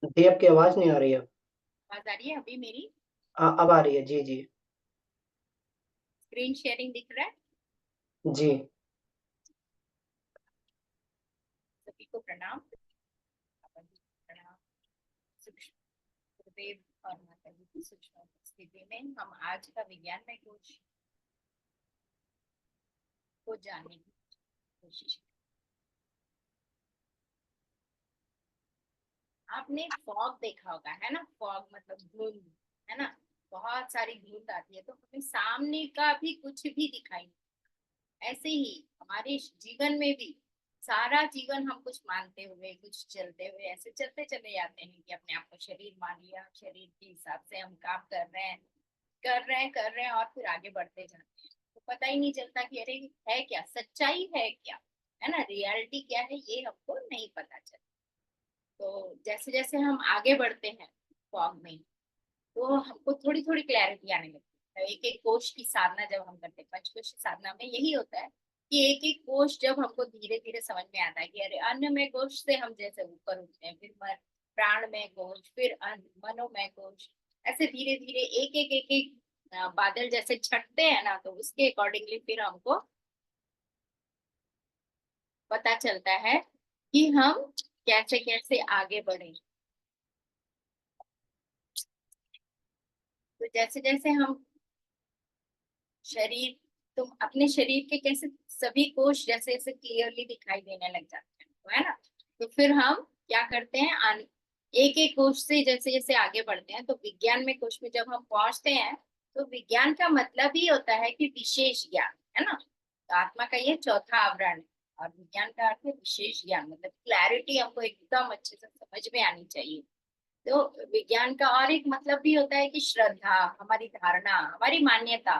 जी, आपकी आवाज नहीं आ रही है। आवाज आ रही है अभी मेरी? अब आ रही है। जी जी। स्क्रीन शेयरिंग दिख रहा है? जी। सभी को प्रणाम। प्रणाम। सूक्ष्म गुरुदेव और माता जी की सूक्ष्म उपस्थिति में हम आज का विज्ञान में कुछ को जानने की कोशिश करें। आपने फॉग देखा होगा, है ना? फॉग मतलब धुंध, है ना? बहुत सारी धुंध आती है तो हमें सामने का भी कुछ भी दिखाई नहीं। ऐसे ही हमारे जीवन में भी सारा जीवन हम कुछ मानते हुए कुछ चलते हुए ऐसे चलते चले जाते हैं कि अपने आप को शरीर मान लिया, शरीर के हिसाब से हम काम कर रहे हैं, कर रहे हैं और फिर आगे बढ़ते जाते हैं। तो पता ही नहीं चलता कि अरे है क्या, सच्चाई है क्या, है ना, रियलिटी क्या है, ये हमको नहीं पता चलता। तो जैसे जैसे हम आगे बढ़ते हैं फॉग में, तो हमको थोड़ी थोड़ी क्लैरिटी आने लगती है। एक एक कोश की साधना जब हम करते हैं, पंचकोश साधना में यही होता है कि एक एक कोश जब हमको धीरे धीरे समझ में आता है कि अरे अन्न में कोश से हम जैसे ऊपर उठते हैं, फिर मन, प्राण में कोश, फिर अन्न, मनोमय कोश, ऐसे धीरे धीरे एक एक बादल जैसे छटते हैं ना, तो उसके अकॉर्डिंगली फिर हमको पता चलता है कि हम कैसे कैसे आगे बढ़े। तो जैसे जैसे हम शरीर, तुम अपने शरीर के कैसे सभी कोश जैसे जैसे क्लियरली दिखाई देने लग जाते हैं, तो है ना? तो फिर हम क्या करते हैं, एक एक कोश से जैसे जैसे आगे बढ़ते हैं तो विज्ञान में कोश में जब हम पहुंचते हैं, तो विज्ञान का मतलब ही होता है कि विशेष ज्ञान, है ना? तो आत्मा का ये चौथा आवरण है। और विज्ञान का अर्थ है विशेष ज्ञान, मतलब क्लैरिटी हमको एकदम अच्छे से समझ में आनी चाहिए। तो विज्ञान का और एक मतलब भी होता है कि श्रद्धा, हमारी धारणा, हमारी मान्यता,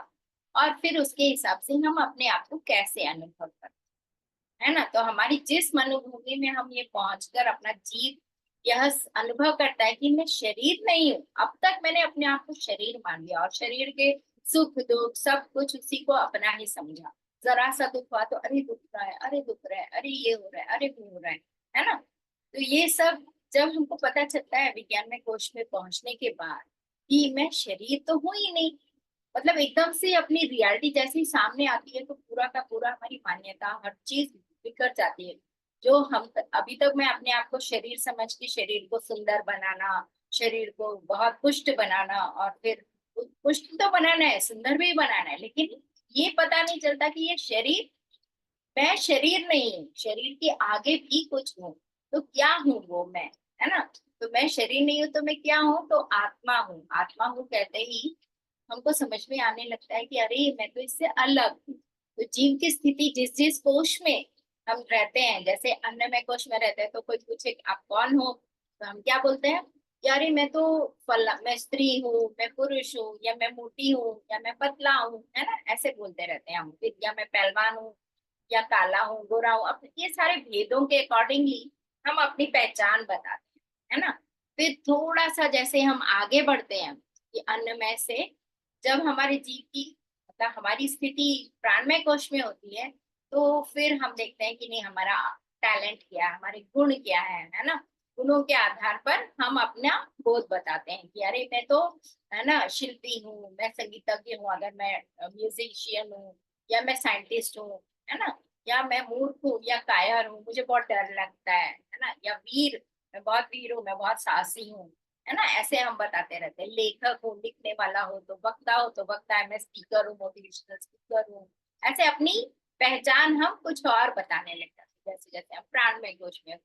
और फिर उसके हिसाब से हम अपने आप को कैसे अनुभव करते हैं, है ना? तो हमारी जिस मनोभूमि में हम ये पहुंचकर अपना जीव यह अनुभव करता है कि मैं शरीर नहीं हूँ, अब तक मैंने अपने आप को शरीर मान लिया और शरीर के सुख दुख सब कुछ उसी को अपना ही समझा। जरा सा दुख हुआ तो अरे दुख रहा है, अरे दुख रहा है, अरे ये हो रहा है, अरे वो हो रहा है ना? तो ये सब जब हमको पता चलता है विज्ञान में कोश में पहुंचने के बाद कि मैं शरीर तो हूं ही नहीं, मतलब एकदम से अपनी रियलिटी जैसे ही सामने आती है तो पूरा का पूरा हमारी मान्यता हर चीज बिखर जाती है। जो हम अभी तक मैं अपने आप को शरीर समझ के शरीर को सुंदर बनाना, शरीर को बहुत पुष्ट बनाना, और फिर पुष्ट तो बनाना है, सुंदर भी बनाना है, लेकिन ये पता नहीं चलता कि ये शरीर, मैं शरीर नहीं हूँ, शरीर के आगे भी कुछ हूँ। तो क्या हूँ वो मैं, है ना? तो मैं शरीर नहीं हूँ तो मैं क्या हूँ, तो आत्मा हूँ। आत्मा हूँ कहते ही हमको समझ में आने लगता है कि अरे मैं तो इससे अलग हूँ। तो जीव की स्थिति जिस जिस कोश में हम रहते हैं, जैसे अन्नमय कोश में रहते हैं तो कोई पूछे आप कौन हो, तो हम क्या बोलते हैं कि अरे मैं तो फला, मैं स्त्री हूँ, मैं पुरुष हूँ, या मैं मोटी हूँ, या मैं पतला हूँ, है ना? ऐसे बोलते रहते हैं हम। फिर या मैं पहलवान हूँ, या काला हूँ, गोरा हूँ, अब ये सारे भेदों के अकॉर्डिंगली हम अपनी पहचान बताते हैं, है ना? फिर थोड़ा सा जैसे हम आगे बढ़ते हैं कि अन्नमय से जब हमारे जीव की, मतलब हमारी स्थिति प्राणमय कोश में होती है, तो फिर हम देखते हैं कि नहीं, हमारा टैलेंट क्या है, हमारे गुण क्या है ना? गुणों के आधार पर हम अपना बोध बताते हैं कि अरे मैं तो, है ना, शिल्पी हूँ, मैं संगीतज्ञ हूँ, अगर मैं म्यूजिशियन हूँ, या मैं साइंटिस्ट हूँ, है ना? या मैं मूर्ख हूँ, या कायर हूँ, मुझे बहुत डर लगता है ना? या वीर, मैं बहुत वीर हूँ, मैं बहुत साहसी हूँ, है ना? ऐसे हम बताते रहते हैं। लेखक हो, लिखने वाला हो तो वक्ता है, मैं स्पीकर हूँ, मोटिवेशनल स्पीकर हूँ। ऐसे अपनी पहचान हम कुछ और बताने लगते हैं जैसे जैसे हम प्राण में कोश में,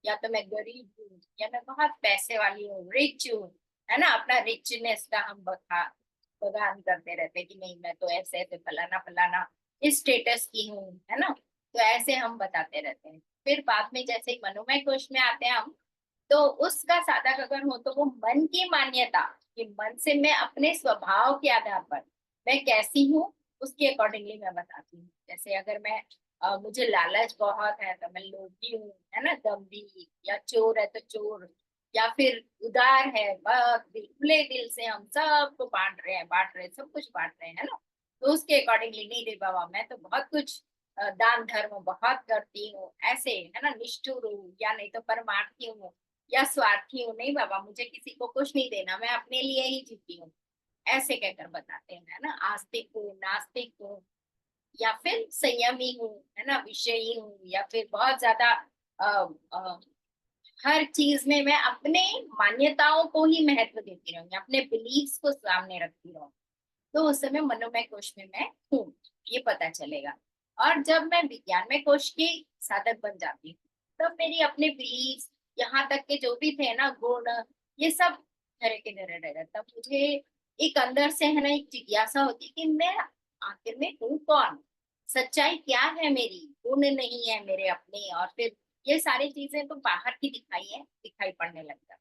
या तो मैं गरीब हूँ, या मैं बहुत पैसे वाली हूँ, रिच हूँ, है ना? अपना रिचनेस का हम बखान करते रहते हैं कि नहीं मैं तो ऐसे ऐसे फलाना फलाना इस स्टेटस की हूँ, है ना? तो ऐसे हम बताते रहते हैं। फिर बाद में जैसे ही मनोमय कोश में आते हैं हम, तो उसका साधक अगर हो तो वो मन की मान्यता, कि मन से मैं अपने स्वभाव के आधार पर मैं कैसी हूँ, उसके अकॉर्डिंगली मैं बताती हूँ। जैसे अगर मैं मुझे लालच बहुत है तो मैं लोभी हूँ, है ना, दम्भी, या चोर है तो चोर, या फिर उदार है, बहुत खुले दिल से हम सबको बांट रहे हैं, सब कुछ बांट रहे हैं, है ना? तो उसके अकॉर्डिंगली नहीं रे बाबा, मैं तो बहुत कुछ दान धर्म बहुत करती हूँ, ऐसे, है ना, निष्ठुर हूँ, या नहीं तो परमार्थी हूँ, या स्वार्थी हूँ, नहीं बाबा मुझे किसी को कुछ नहीं देना, मैं अपने लिए ही जीती हूँ, ऐसे कहकर बताते हैं, है ना। आस्तिक हूँ, नास्तिक हूँ, या फिर संयमी हूँ, है ना, विषयी हूँ, या फिर बहुत ज्यादा अ, अ, हर चीज में मैं अपने मान्यताओं को ही महत्व देती रहूंगी, अपने बिलीव्स को सामने रखती रहूँ, तो उस समय मनोमय कोश में मैं हूँ, ये पता चलेगा। और जब मैं विज्ञानमय कोश की साधक बन जाती हूँ, तब मेरी अपने बिलीव्स, यहाँ तक के जो भी थे ना गुण, ये सब धरे के धरे रह गए। तब मुझे एक अंदर से है ना एक जिज्ञासा होती है कि मैं आखिर में हूँ कौन, सच्चाई क्या है मेरी, गुण नहीं है मेरे अपने, और फिर ये सारी चीजें तो बाहर की दिखाई पड़ने लगता है।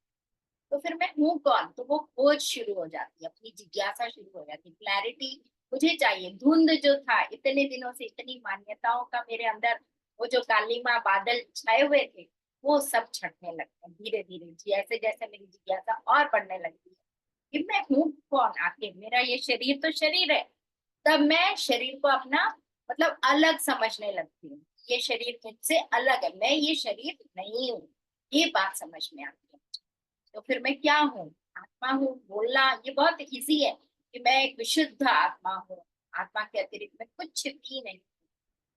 तो फिर मैं हूँ कौन, तो वो खोज शुरू हो जाती है, अपनी जिज्ञासा शुरू हो जाती है, क्लैरिटी मुझे चाहिए। धुंध जो था इतने दिनों से, इतनी मान्यताओं का मेरे अंदर, वो जो कालीमा बादल छाए हुए थे, वो सब छटने लगते हैं धीरे धीरे, जैसे जैसे मेरी जिज्ञासा और बढ़ने लगती है कि मैं हूँ कौन, आखिर मेरा ये शरीर तो शरीर है। तब मैं शरीर को अपना मतलब अलग समझने लगती हूँ, ये शरीर मुझसे अलग है, मैं ये शरीर नहीं हूँ, ये बात समझ में आती है। तो फिर मैं क्या हूँ, आत्मा हूँ। बोलना ये बहुत इजी है कि मैं एक विशुद्ध आत्मा हूँ, आत्मा के अतिरिक्त मैं कुछ भी नहीं,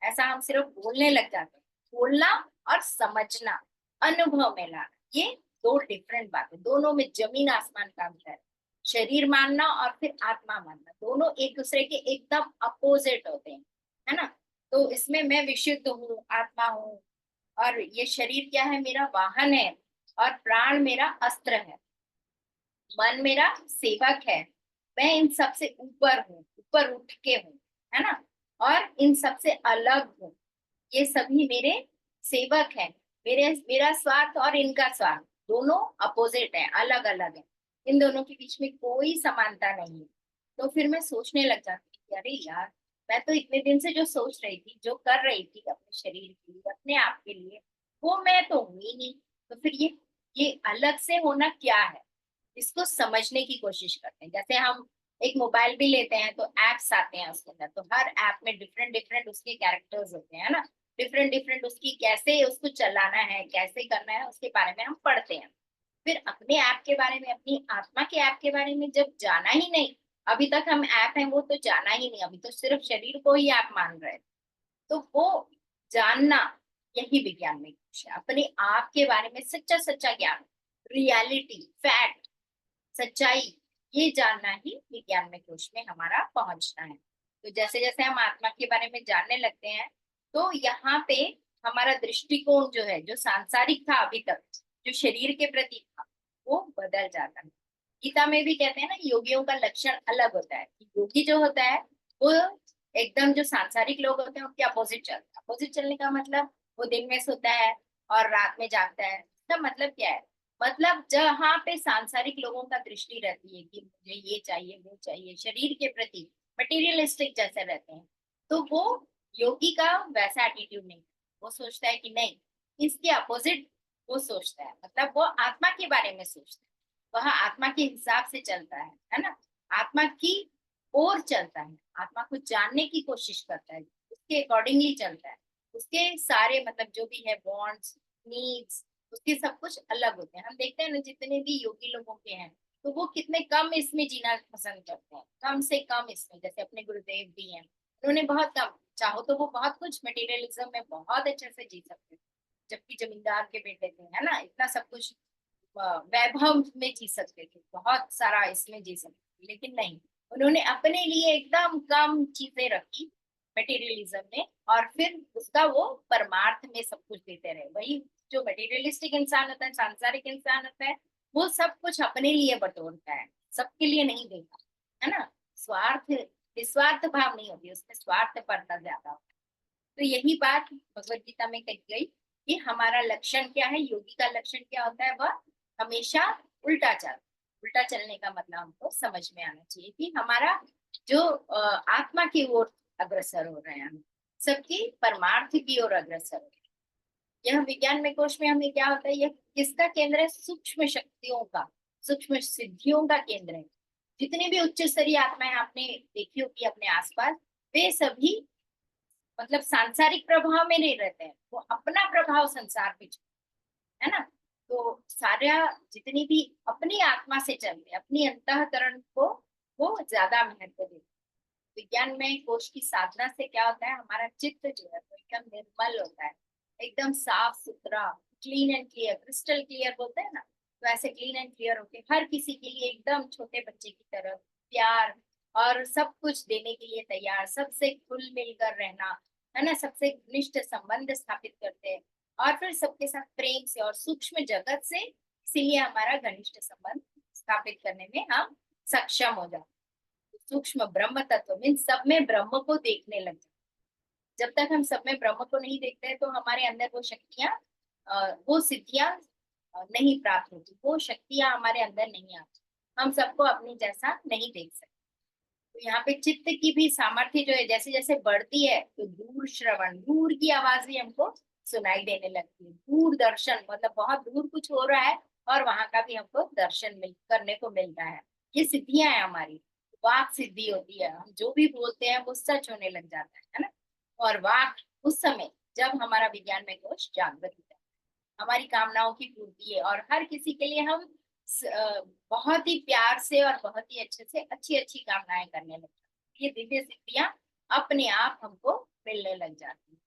ऐसा हम सिर्फ बोलने लग जाते हैं। बोलना और समझना, अनुभव में लाना, ये दो डिफरेंट बातें, दोनों में जमीन आसमान का अंतर है। शरीर मानना और फिर आत्मा मानना, दोनों एक दूसरे के एकदम अपोजिट होते हैं, है ना। तो इसमें मैं विशुद्ध हूँ, आत्मा हूँ, और ये शरीर क्या है, मेरा वाहन है, और प्राण मेरा अस्त्र है, मन मेरा सेवक है। मैं इन सबसे ऊपर हूँ, ऊपर उठ के हूँ, है ना, और इन सबसे अलग हूँ। ये सभी मेरे सेवक हैं। मेरा स्वार्थ और इनका स्वार्थ दोनों अपोजिट है, अलग अलग है, इन दोनों के बीच में कोई समानता नहीं है। तो फिर मैं सोचने लग जाती हूँ कि अरे यार, मैं तो इतने दिन से जो सोच रही थी, जो कर रही थी अपने शरीर के लिए, अपने आप के लिए, वो मैं तो हूँ ही नहीं। तो फिर ये अलग से होना क्या है, इसको समझने की कोशिश करते हैं। जैसे हम एक मोबाइल भी लेते हैं तो एप्स आते हैं उसके अंदर, तो हर ऐप में डिफरेंट डिफरेंट उसके कैरेक्टर्स होते हैं ना, डिफरेंट डिफरेंट उसकी कैसे उसको चलाना है, कैसे करना है, उसके बारे में हम पढ़ते हैं। फिर अपने ऐप के बारे में, अपनी आत्मा के ऐप के बारे में जब जाना ही नहीं, अभी तक हम ऐप हैं वो तो जाना ही नहीं, अभी तो सिर्फ शरीर को ही ऐप मान रहे हैं। तो वो जानना, यही विज्ञान में कुछ है, अपने आप के बारे में सच्चा सच्चा ज्ञान, रियलिटी, फैक्ट, सच्चाई, ये जानना ही विज्ञान में कोश में हमारा पहुंचना है। तो जैसे जैसे हम आत्मा के बारे में जानने लगते हैं, तो यहाँ पे हमारा दृष्टिकोण जो है, जो सांसारिक था अभी तक, जो शरीर के प्रति था, वो बदल जाता है। गीता में भी कहते हैं ना, योगियों का लक्षण अलग होता है। योगी जो होता है वो एकदम, जो सांसारिक लोग होते हैं उनके अपोजिट चलता है। अपोजिट चलने का मतलब, वो दिन में सोता है और रात में जागता है। इसका मतलब क्या है, मतलब जहाँ पे सांसारिक लोगों का दृष्टि रहती है कि मुझे ये चाहिए वो चाहिए, शरीर के प्रति मटेरियलिस्टिक जैसे रहते हैं, तो वो योगी का वैसा एटीट्यूड नहीं। वो सोचता है कि नहीं, इसके अपोजिट वो सोचता है, मतलब वो आत्मा के बारे में सोचता है, वह आत्मा के हिसाब से चलता है ना, आत्मा की ओर चलता है, आत्मा को जानने की कोशिश करता है, उसके अकॉर्डिंगली चलता है। उसके सारे मतलब जो भी है बॉन्ड्स, नीड्स, उसके सब कुछ अलग होते हैं। हम देखते हैं ना, जितने भी योगी लोगों के हैं, तो वो कितने कम इसमें जीना पसंद करते हैं, कम से कम इसमें। जैसे अपने गुरुदेव भी हैं, उन्होंने बहुत कम, चाहो तो वो बहुत कुछ मटेरियलिज्म में बहुत अच्छे से जी सकते थे, जबकि जमींदार के बेटे थे, है ना, इतना सब कुछ वैभव में जी सकते थे, बहुत सारा इसमें जी सकते थे, लेकिन नहीं, उन्होंने अपने लिए एकदम कम चीजें रखी मटेरियलिज्म में, और फिर उसका वो परमार्थ में सब कुछ देते रहे। वही जो मटेरियलिस्टिक इंसान होता है, सांसारिक इंसान होता है, वो सब कुछ अपने लिए बटोरता है, सबके लिए नहीं देता, है ना। स्वार्थ, निस्वार्थ भाव नहीं होती उसमें, स्वार्थ पड़ता ज्यादा होता है। तो यही बात भगवत गीता में कही गई कि हमारा लक्षण क्या है, योगी का लक्षण क्या होता है, वह हमेशा उल्टा चल, उल्टा चलने का मतलब हमको समझ में आना चाहिए कि हमारा जो आत्मा की ओर अग्रसर हो रहे हैं हम, सबकी परमार्थ की ओर अग्रसर हो रहे हैं। यह विज्ञान में कोश में हमें क्या होता है, यह किसका केंद्र है, सूक्ष्म शक्तियों का, सूक्ष्म सिद्धियों का केंद्र है। जितनी भी उच्च स्तरीय आत्माएं आपने देखी होगी अपने आसपास, वे सभी मतलब सांसारिक प्रभाव में नहीं रहते हैं, वो अपना प्रभाव संसार पे, है ना। तो सारा जितनी भी अपनी आत्मा से चलते हैं, अपनी अंतःकरण को वो ज्यादा महत्व देते हैं। विज्ञान में कोश की साधना से क्या होता है, हमारा चित्त जो है वो एकदम निर्मल होता है, एकदम साफ सुथरा, clean and clear, crystal clear बोलते हैं ना, तो ऐसे क्लीन एंड क्लियर होके हर किसी के लिए एकदम छोटे बच्चे की तरह प्यार और सब कुछ देने के लिए तैयार, सबसे घुल मिलकर रहना, है ना, सबसे घनिष्ठ संबंध स्थापित करते हैं और फिर सबके साथ प्रेम से और सूक्ष्म जगत से, इसीलिए हमारा घनिष्ठ संबंध स्थापित करने में हम सक्षम हो जाते हैं। सूक्ष्म ब्रह्म तत्व मीन सब में ब्रह्म को देखने लग जाते। जब तक हम सब में ब्रह्म को नहीं देखते हैं तो हमारे अंदर वो शक्तियां, वो सिद्धियां नहीं प्राप्त होती, वो शक्तियां हमारे अंदर नहीं आती, हम सबको अपनी जैसा नहीं देख सकते। तो यहाँ पे चित्त की भी सामर्थ्य जो है जैसे जैसे बढ़ती है तो दूर श्रवण, दूर की आवाज भी हमको सुनाई देने लगती है, दूर दर्शन मतलब बहुत दूर कुछ हो रहा है और वहां का भी हमको दर्शन करने को मिलता है। ये सिद्धियां है हमारी, वाक सिद्धि होती है, हम जो भी बोलते हैं वो सच होने लग जाता है ना। और वाक उस समय जब हमारा विज्ञान में कोश जागृत होता है, हमारी कामनाओं की पूर्ति है और हर किसी के लिए हम बहुत ही प्यार से और बहुत ही अच्छे से अच्छी अच्छी कामनाएं करने लगते हैं। ये दिव्य सिद्धियां अपने आप हमको मिलने लग जाती है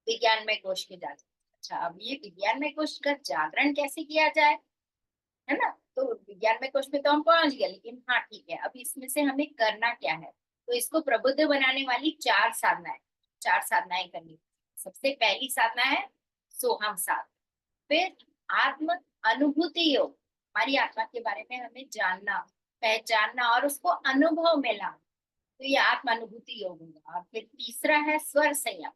विज्ञान में कोश के जागरण। अच्छा, अब ये विज्ञान में कोश का जागरण कैसे किया जाए, है ना, तो विज्ञान में कोश में तो हम पहुंच गए, लेकिन हाँ ठीक है, अब इसमें से हमें करना क्या है, तो इसको प्रबुद्ध बनाने वाली चार साधनाएं, चार साधनाएं करनी। सबसे पहली साधना है सोहम साधना, फिर आत्म अनुभूति योग, हमारी आत्मा के बारे में हमें जानना, पहचानना और उसको अनुभव में लाना, तो ये आत्म अनुभूति योग होगा। और फिर तीसरा है स्वर संयम,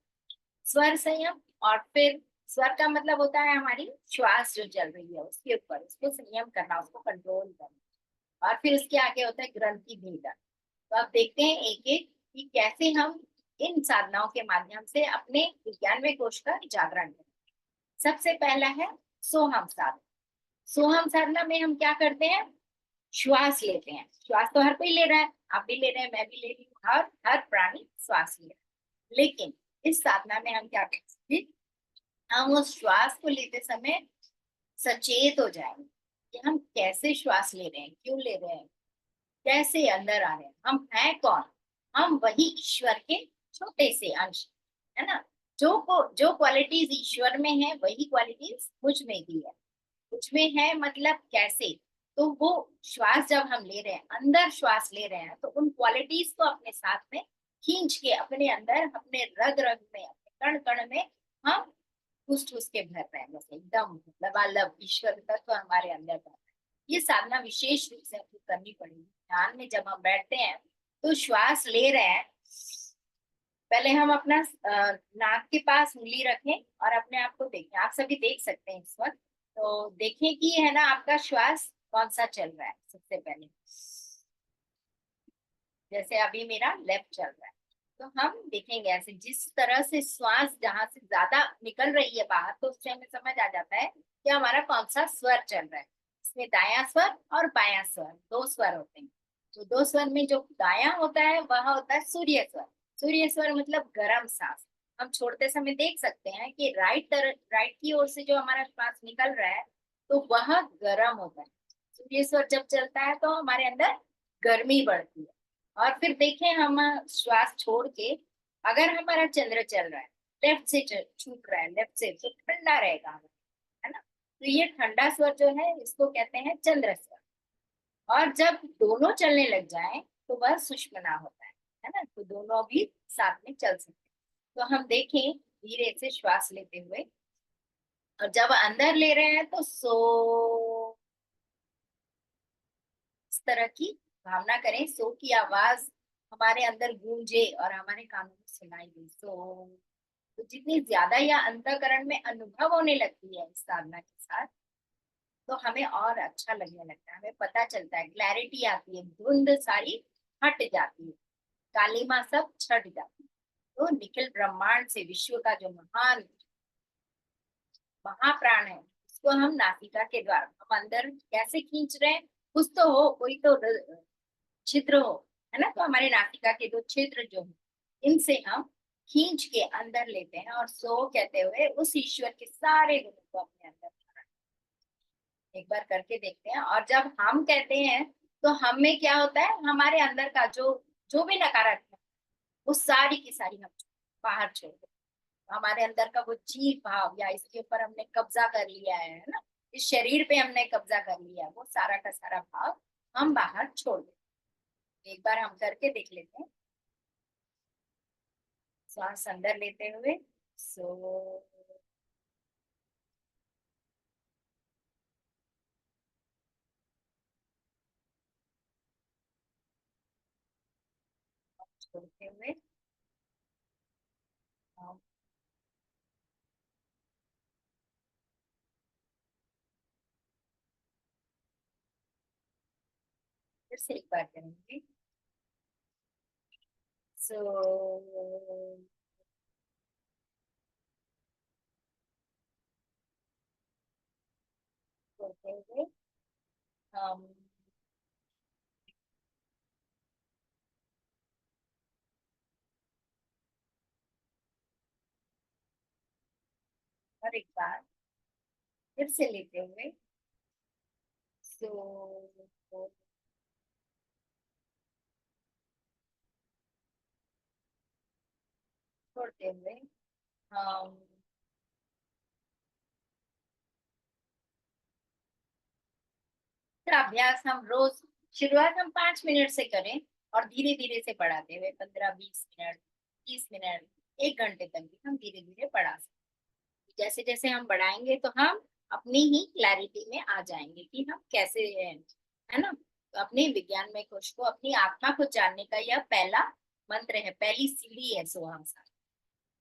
स्वर संयम, और फिर स्वर का मतलब होता है हमारी श्वास जो चल रही है उसके ऊपर उसको संयम करना, उसको कंट्रोल करना। और फिर उसके आगे होता है ग्रंथि भेदन। तो अब देखते हैं एक एक कि कैसे हम इन साधनाओं के माध्यम से अपने विज्ञानमय कोश का जागरण करें। सबसे पहला है सोहम साधना। सोहम साधना में हम क्या करते हैं, श्वास लेते हैं, श्वास तो हर कोई ले रहा है, आप भी ले रहे हैं, मैं भी ले रही हूँ, हर प्राणी श्वास ले रहा है। लेकिन इस साधना में हम क्या करते हैं, हम उस श्वास को लेते समय सचेत हो जाएंगे कि हम कैसे श्वास ले रहे हैं, क्यों ले रहे हैं, कैसे अंदर आ रहे हैं, हम हैं कौन, हम वही ईश्वर के छोटे से अंश, है ना। जो क्वालिटीज ईश्वर में है वही क्वालिटीज मुझ में भी है, कुछ में है मतलब कैसे, तो वो श्वास जब हम ले रहे हैं, अंदर श्वास ले रहे हैं, तो उन क्वालिटीज को अपने साथ में खींच के अपने अंदर, अपने रग रग में, अपने कण कण में हम ठूस ठूस के भर रहे हैं, जैसे एकदम लबालब ईश्वर तत्व हमारे अंदर भर रहे हैं। ये साधना विशेष रूप से हमको करनी पड़ेगी। ध्यान में जब हम बैठते हैं तो श्वास ले रहे हैं, पहले हम अपना नाक के पास उंगली रखें और अपने आप को देखें, आप सभी देख सकते हैं इस वक्त, तो देखें कि है ना आपका श्वास कौन सा चल रहा है। सबसे पहले जैसे अभी मेरा लेफ्ट चल रहा है, तो हम देखेंगे ऐसे जिस तरह से श्वास जहां से ज्यादा निकल रही है बाहर, तो उससे हमें समझ आ जाता है कि हमारा कौन सा स्वर चल रहा है। इसमें दायां स्वर और बायां स्वर, दो स्वर होते हैं। तो दो स्वर में जो दायां होता है वह होता है सूर्य स्वर। सूर्य स्वर मतलब गर्म सांस। हम छोड़ते समय देख सकते हैं कि राइट की ओर से जो हमारा श्वास निकल रहा है तो वह गर्म होता है। सूर्य स्वर जब चलता है तो हमारे अंदर गर्मी बढ़ती है। और फिर देखें हम श्वास छोड़ के, अगर हमारा चंद्र चल रहा है, लेफ्ट से छूट रहा है, लेफ्ट से, तो ठंडा रहेगा, है ना। तो ये ठंडा स्वर जो है इसको कहते हैं चंद्र स्वर। और जब दोनों चलने लग जाए तो वह सुषुम्ना होता है ना, तो दोनों भी साथ में चल सकते हैं। तो हम देखें धीरे से श्वास लेते हुए, और जब अंदर ले रहे हैं तो इस तरह की भावना करें, सो की आवाज हमारे अंदर गूंजे और हमारे कानों में सुनाई दे। तो जितनी ज्यादा यह अंतःकरण में अनुभव होने लगती है इस साधना के साथ, तो हमें और अच्छा लगने लगता है, हमें पता चलता है, क्लैरिटी आती है, धुंध सारी हट जाती है, कालीमा सब छट जाती है। तो निखिल ब्रह्मांड से विश्व का जो महान महाप्राण है उसको हम नासिका के द्वारा हम अंदर कैसे खींच रहे हैं, कुछ तो हो, कोई तो छिद्र हो, है ना। तो हमारे नासिका के दो छिद्र जो है इनसे हम खींच के अंदर लेते हैं और सो कहते हुए उस ईश्वर के सारे गुणों को अपने अंदर भरते हैं। एक बार करके देखते हैं। और जब हम कहते हैं तो हम में क्या होता है, हमारे अंदर का जो जो भी नकारात्मक, वो सारी की सारी हम बाहर छोड़ दें। हमारे अंदर का वो जीव भाव, या इसके ऊपर हमने कब्जा कर लिया है ना, इस शरीर पे हमने कब्जा कर लिया है, वो सारा का सारा भाव हम बाहर छोड़ दें। एक बार हम करके देख लेते हैं। श्वास अंदर लेते हुए, सो छोड़ते हुए, हम फिर से एक बार करेंगे। सो छोड़ते हुए, हम और एक बार फिर से लेते हुए, सो छोड़ते हुए, हम का अभ्यास हम रोज, शुरुआत हम 5 मिनट से करें, और धीरे धीरे से बढ़ाते हुए 15-20 मिनट, 30 मिनट, 1 घंटे तक भी हम धीरे धीरे बढ़ा सकते हैं। जैसे जैसे हम बढ़ाएंगे तो हम अपनी ही क्लैरिटी में आ जाएंगे कि हम कैसे हैं, है ना। तो अपने विज्ञान में खोज को, अपनी आत्मा को जानने का यह पहला मंत्र है, पहली सीढ़ी है सोहम सा।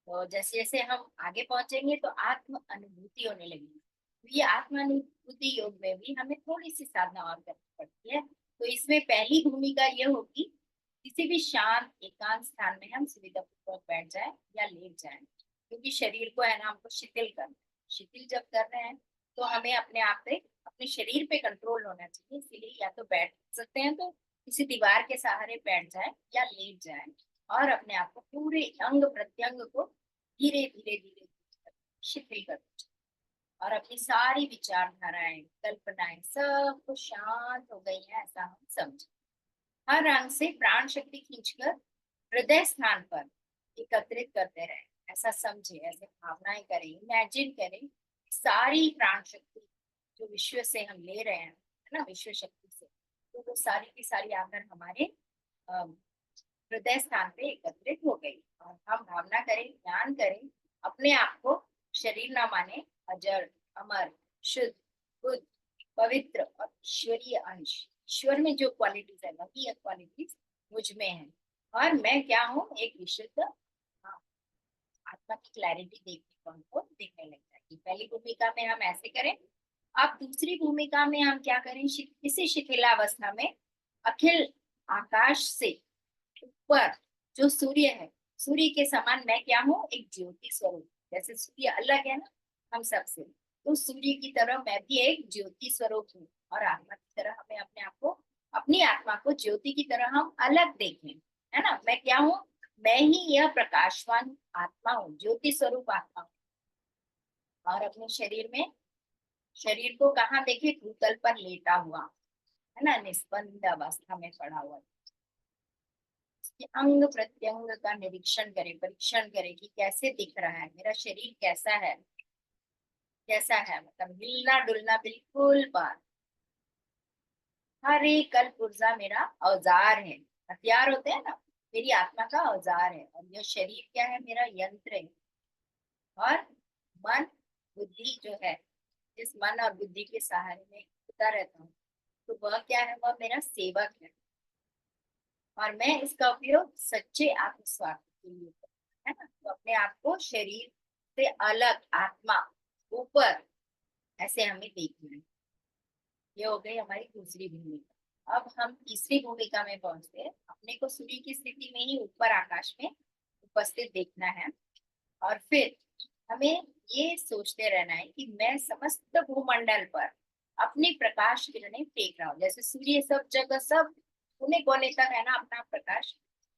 तो जैसे जैसे हम आगे पहुंचेंगे तो आत्म अनुभूति होने लगेगी। तो ये आत्म अनुभूति योग में भी हमें थोड़ी सी साधना और करनी पड़ती है। तो इसमें पहली भूमिका यह होगी, किसी भी शांत एकांत स्थान में हम सुविधा पूर्वक बैठ जाए या लेट जाए, क्योंकि शरीर को है ना, हमको शिथिल करना है। शिथिल जब कर रहे हैं तो हमें अपने आप पे, अपने शरीर पे कंट्रोल होना चाहिए। इसीलिए या तो बैठ सकते हैं तो किसी दीवार के सहारे बैठ जाए या लेट जाए, और अपने आप को पूरे अंग प्रत्यंग को धीरे धीरे धीरे शिथिल कर दीजिए। और अपनी सारी विचारधाराएं, कल्पनाएं सब कुछ शांत हो गई है ऐसा हम समझे। हर अंग से प्राण शक्ति खींचकर हृदय स्थान पर एकत्रित करते रहे, ऐसा समझे, ऐसे भावनाएं करें, इमेजिन करें। सारी प्राण शक्ति जो विश्व से हम ले रहे हैं, है ना, विश्व शक्ति से, तो वो सारी की सारी आकर हमारे हृदय स्थान पे एकत्रित हो गई। और हम भावना करें, ध्यान करें, अपने आप को शरीर न माने, अजर, अमर, शुद्ध, बुद्ध, पवित्र और ईश्वरीय अंश। ईश्वर में जो क्वालिटीज है वही क्वालिटीज मुझ में है। और मैं क्या हूँ, एक विशुद्ध, हाँ, आत्मा की क्लैरिटी देखने को हमको दिखने लग जाएगी। पहली भूमिका में हम ऐसे करें। अब दूसरी भूमिका में हम क्या करें, इसी शिथिलावस्था में अखिल आकाश से ऊपर जो सूर्य है, सूर्य के समान मैं क्या हूँ, एक ज्योति स्वरूप। जैसे सूर्य अलग है ना हम सबसे, तो सूर्य की तरह मैं भी एक ज्योति स्वरूप हूँ। और आत्मा की तरह हमें अपने आप को, अपनी आत्मा को ज्योति की तरह हम अलग देखें, है ना। मैं क्या हूँ, मैं ही यह प्रकाशवान आत्मा हूँ, ज्योति स्वरूप आत्मा हूँ। और अपने शरीर में, शरीर को कहाँ देखे, भूतल पर लेटा हुआ, है ना, निस्पंद अवस्था में पड़ा हुआ। कि अंग प्रत्यंग का निरीक्षण करे, परीक्षण करे कि कैसे दिख रहा है मेरा शरीर, कैसा है, कैसा है, मतलब हिलना डुलना बिल्कुल बंद। हर एक कल पुर्जा मेरा औजार है, हथियार होते हैं ना, मेरी आत्मा का औजार है। और यह शरीर क्या है, मेरा यंत्र है। और मन बुद्धि जो है, जिस मन और बुद्धि के सहारे में होता रहता हूँ, तो वह क्या है, वह मेरा सेवक है। और मैं इसका उपयोग सच्चे आत्मस्वार्थ के लिए करती हूँ, है ना। तो अपने आप को शरीर से अलग, आत्मा ऊपर, ऐसे हमें देखना है। ये हो गई हमारी दूसरी भूमिका। अब हम तीसरी भूमिका में पहुंचते हैं। अपने को सूर्य की स्थिति में ही ऊपर आकाश में उपस्थित देखना है। और फिर हमें ये सोचते रहना है कि मैं समस्त भूमंडल पर अपनी प्रकाश किरणें फेंक रहा हूँ। जैसे सूर्य सब जगह, सब कोने कोने तक है ना, अपना प्रकाश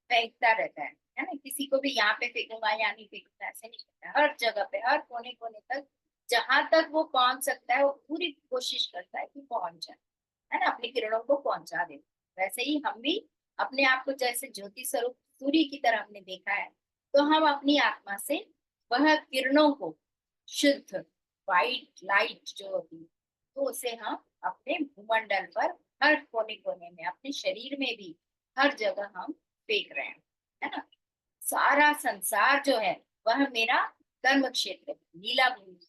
फेंकता रहता है ना। किसी को भी यहाँ पे फेंकूंगा, यहाँ नहीं फेंकूंगा, ऐसे नहीं करता है। हर जगह पे, हर कोने कोने तक, जहां तक वो पहुंच सकता है, वो पूरी कोशिश करता है ना, अपनी किरणों को पहुंचा देते हैं। वैसे ही हम भी अपने आप को जैसे ज्योति स्वरूप सूर्य की तरह हमने देखा है, तो हम अपनी आत्मा से वह किरणों को, शुद्ध वाइट लाइट जो होती है, तो उसे हम अपने भूमंडल पर हर कोने कोने में, अपने शरीर में भी हर जगह हम फेंक रहे हैं, है ना। सारा संसार जो है वह मेरा कर्म क्षेत्र है, लीला भूमि।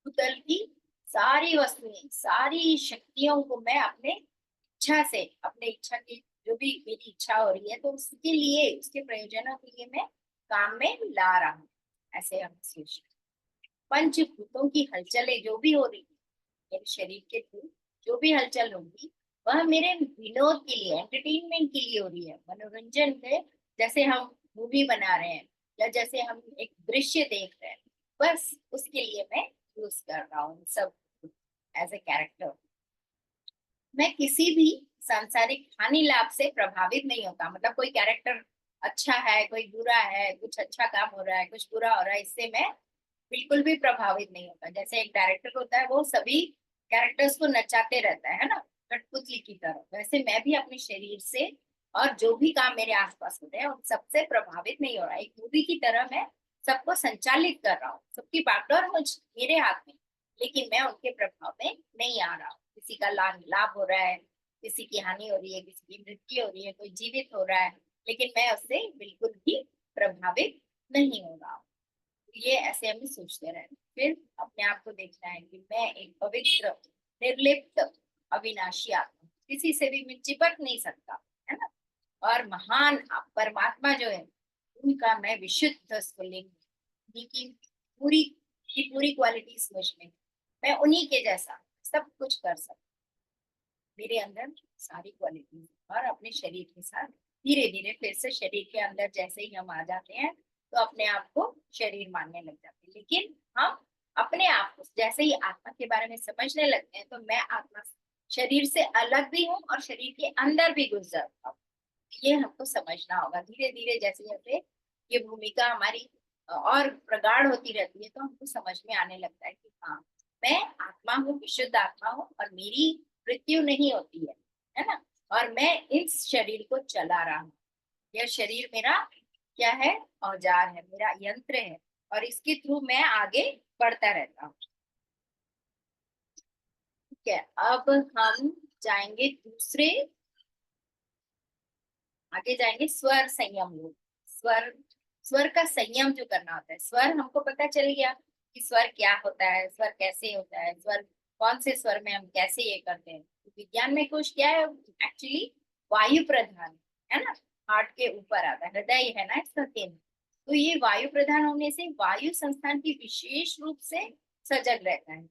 भूतल की सारी वस्तुएं, सारी शक्तियों को मैं अपने इच्छा से, अपने इच्छा की जो भी मेरी इच्छा हो रही है, तो उसके लिए, उसके प्रयोजनों के लिए मैं काम में ला रहा हूँ। ऐसे हम सोच, पंचभूतों की हलचलें जो भी हो रही है मेरे शरीर के थ्रू, जो भी हलचल होगी, वह मेरे विनोद के लिए, एंटरटेनमेंट के लिए हो रही है, मनोरंजन के। जैसे हम मूवी बना रहे हैं या जैसे हम एक दृश्य देख रहे हैं, बस उसके लिए मैं यूज कर रहा हूँ सब एज ए कैरेक्टर। मैं किसी भी सांसारिक हानि लाभ से प्रभावित नहीं होता। मतलब कोई कैरेक्टर अच्छा है, कोई बुरा है, कुछ अच्छा काम हो रहा है, कुछ बुरा हो रहा है, इससे मैं बिल्कुल भी प्रभावित नहीं होता। जैसे एक डायरेक्टर होता है, वो सभी कैरेक्टर्स को नचाते रहता है ना, कठपुतली की तरह, वैसे मैं भी अपने शरीर से और जो भी काम मेरे आसपास होते हैं उन सबसे प्रभावित नहीं हो रहा है। एक मूवी की तरह मैं सबको संचालित कर रहा हूँ, सबकी बागडोर मुझ मेरे हाथ में, लेकिन मैं उनके प्रभाव में नहीं आ रहा हूँ। किसी का लाभ हो रहा है, किसी की हानि हो रही है, किसी की मृत्यु हो रही है, कोई जीवित हो रहा है, लेकिन मैं उससे बिल्कुल भी प्रभावित नहीं हो रहा हूँ। ये ऐसे हमें सोचते रहना, फिर अपने आप को देखना है कि मैं एक पवित्र, निर्लिप्त, अविनाशी आत्मा, किसी से भी मैं चिपक नहीं सकता, है ना। और महान परमात्मा जो है, उनका मैं विशुद्ध स्फुल्लिंग, उनकी पूरी की पूरी क्वालिटीज मुझ में, मैं उन्हीं के जैसा सब कुछ कर सकता, मेरे अंदर सारी क्वालिटीज। और अपने शरीर के साथ धीरे धीरे फिर से शरीर के अंदर जैसे ही हम आ जाते हैं, तो अपने आप को शरीर मानने लग जाते हैं। लेकिन हम अपने आप को जैसे ही आत्मा के बारे में समझने लगते हैं, तो मैं आत्मा शरीर से अलग भी हूँ और शरीर के अंदर भी घुस जाता हूँ। ये हमको समझना होगा धीरे धीरे, जैसे जैसे ये भूमिका हमारी और प्रगाढ़ होती रहती है, तो हमको समझ में आने लगता है कि हाँ, मैं आत्मा हूँ, विशुद्ध आत्मा हूँ, और मेरी मृत्यु नहीं होती है ना। और मैं इस शरीर को चला रहा हूँ। यह शरीर मेरा क्या है? औजार है, मेरा यंत्र है, और इसके थ्रू मैं आगे बढ़ता रहता हूँ। ठीक है, अब हम जाएंगे दूसरे, आगे जाएंगे स्वर संयम योग। स्वर, स्वर का संयम जो करना होता है। स्वर हमको पता चल गया कि स्वर क्या होता है, स्वर कैसे होता है, स्वर कौन से स्वर में हम कैसे ये करते हैं। तो विज्ञान में कुछ क्या है, एक्चुअली वायु प्रधान है ना, हार्ट के ऊपर आता है, हृदय है ना इसका केंद्र। तो ये वायु प्रधान होने से वायु संस्थान की विशेष रूप से सजग रहता है।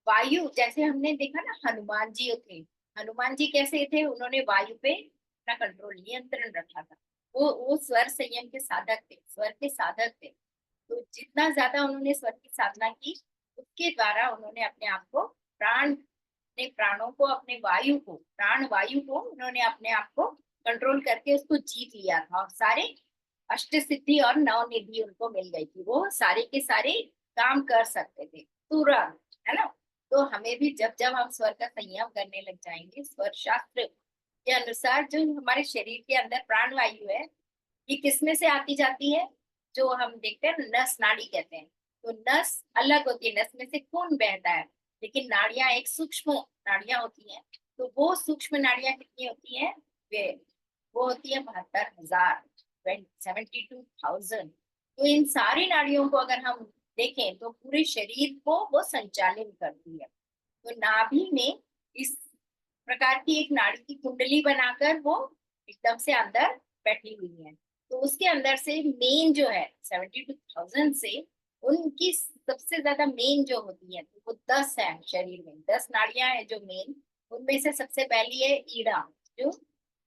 वायु, जैसे हमने देखा ना, हनुमान जी थे, हनुमान जी कैसे थे, उन्होंने वायु पे अपना कंट्रोल, नियंत्रण रखा था। वो स्वर संयम के साधक थे, स्वर के साधक थे। तो जितना ज्यादा उन्होंने स्वर की साधना की, उसके द्वारा उन्होंने अपने आप को प्राण, अपने प्राणों को, अपने वायु को, प्राण वायु को उन्होंने अपने आप को कंट्रोल करके उसको जीत लिया था, और सारे अष्ट सिद्धि और नव निधि उनको मिल गई थी। वो सारे के सारे काम कर सकते थे तुरंत, है ना। तो हमें भी जब जब हम स्वर का संयम करने लग जाएंगे, स्वर शास्त्र के अनुसार जो हमारे शरीर के अंदर प्राण वायु है, ये किसमें से आती जाती है, जो हम देखते हैं नस नाड़ी कहते हैं। तो नस अलग होती है, नस में से खून बहता है, लेकिन नाड़ियां एक सूक्ष्म नाड़ियां होती हैं। तो वो सूक्ष्म नाड़ियां कितनी होती हैं? वे वो होती है 72,000, 72,000। तो इन सारी नाड़ियों को अगर हम देखें, तो पूरे शरीर को वो संचालित करती है। तो नाभि में इस प्रकार की एक नाड़ी की कुंडली बनाकर वो एकदम से अंदर बैठी हुई है। तो उसके अंदर से मेन जो है 72,000 से, उनकी सबसे ज्यादा मेन जो होती है, तो वो 10 है शरीर में, 10 नाड़ियां है जो मेन। उनमें से सबसे पहली है ईड़ा, जो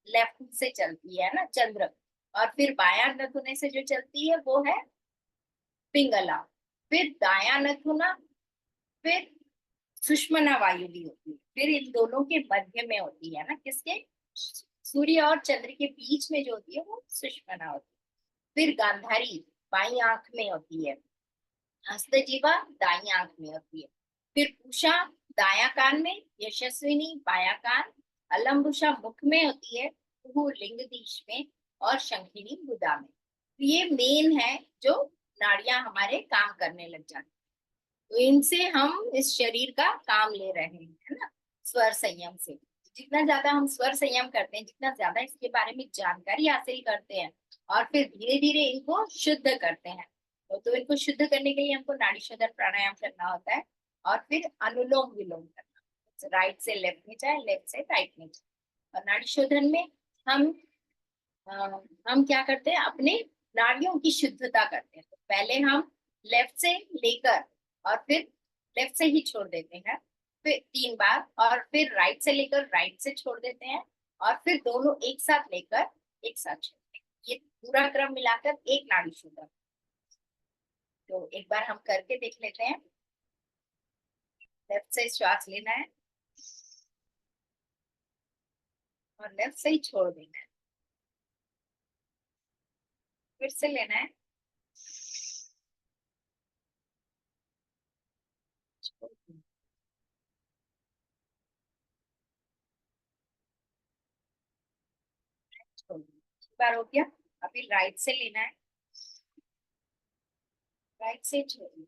लेफ्ट से चलती है ना, चंद्र। और फिर बायां नथुने से जो चलती है वो है पिंगला। फिर दायां नथुना, फिर सुषमना वायु भी होती है, फिर इन दोनों के मध्य में होती है ना, किसके? सूर्य और चंद्र के बीच में जो होती है वो सुषमना होती है। फिर गांधारी बाई आंख में होती है, हस्तजीवा दाई आंख में होती है। फिर पूषा दाया कान में, यशस्विनी बाया कान, अलम्बुसा मुख में होती है, वो लिंगदीश में और शंखिनी गुदा में। तो ये मेन है जो नाड़ियां हमारे काम करने लग जाती हैं। तो इनसे हम इस शरीर का काम ले रहे हैं, है ना, स्वर संयम से। जितना ज्यादा हम स्वर संयम करते हैं, जितना ज्यादा इसके बारे में जानकारी हासिल करते हैं और फिर धीरे धीरे इनको शुद्ध करते हैं, तो इनको शुद्ध करने के लिए हमको नाड़ी शोधन प्राणायाम करना होता है और फिर अनुलोम विलोम करना, राइट से लेफ्ट में जाए, लेफ्ट से राइट में जाए। और नाड़ी शोधन में हम अ, हम क्या करते हैं, अपने नाड़ियों की शुद्धता करते हैं। तो पहले हम लेफ्ट से लेकर और फिर लेफ्ट से ही छोड़ देते हैं, फिर 3 बार, और फिर राइट से लेकर राइट से छोड़ देते हैं, और फिर दोनों एक साथ लेकर एक साथ छोड़ते हैं। ये पूरा क्रम मिलाकर एक नाड़ी शोधन। तो एक बार हम करके देख लेते हैं। लेफ्ट से श्वास लेना है और लेफ्ट से ही छोड़ देना है, फिर से लेना है, छोड़ देना है, छोड़ देना है। एक बार हो गया। अभी राइट से लेना है, राइट से छोड़ना है,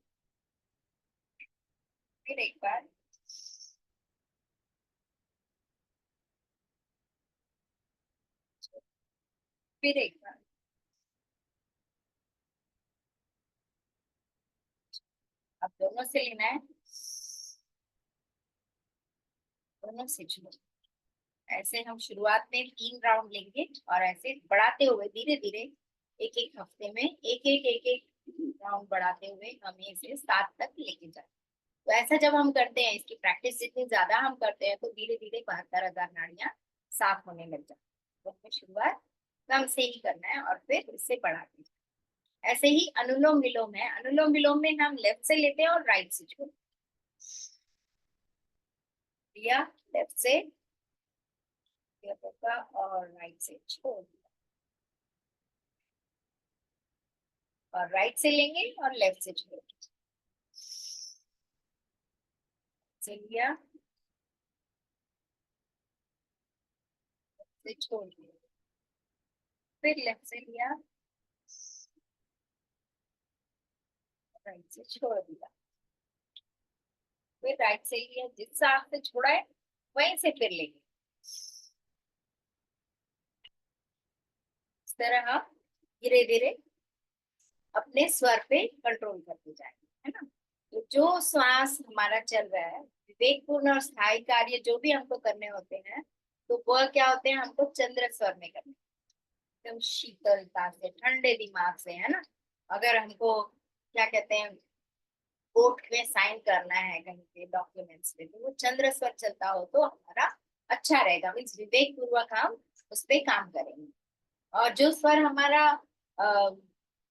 फिर एक बार, फिर एक बार। अब दोनों से लेना है, दोनों से छोड़ना है। ऐसे हम शुरुआत में 3 राउंड लेंगे और ऐसे बढ़ाते हुए धीरे धीरे एक एक हफ्ते में एक एक राउंड बढ़ाते हुए हमें इसे 7 तक लेके जाए। तो ऐसा जब हम करते हैं, इसकी प्रैक्टिस जितनी ज्यादा हम करते हैं, तो धीरे धीरे 72,000 नाड़ियां साफ होने लग जाती है। तो हमें शुरुआत कम से ही करना है और फिर इससे बढ़ाते हैं। ऐसे ही अनुलोम विलोम है। अनुलोम विलोम में हम लेफ्ट से लेते हैं और राइट से छोड़ते हैं। लिया लेफ्ट से, लिया पक्का, और राइट से छोड़ दिया, और राइट से लेंगे और लेफ्ट से छोड़ दिया। से लिया, से छोड़ दिया, फिर लेफ्ट से लिया, राइट से छोड़ दिया, फिर राइट से लिया, जिस सांस से छोड़ा है वहीं से फिर लेंगे। इस तरह हम धीरे धीरे अपने स्वर पे कंट्रोल करते जाएंगे, है ना। तो जो श्वास हमारा चल रहा है, विवेकपूर्ण और स्थायी कार्य जो भी हमको करने होते हैं, तो वह क्या होते हैं, हमको चंद्र स्वर में करने, एकदम शीतलता से, ठंडे दिमाग से, है ना। अगर हमको क्या कहते हैं, कोर्ट में साइन करना है कहीं पे डॉक्यूमेंट्स पे, तो वो चंद्र स्वर चलता हो तो हमारा अच्छा रहेगा, मीन्स विवेक पूर्वक हम उस पे काम करेंगे। और जो स्वर हमारा अ,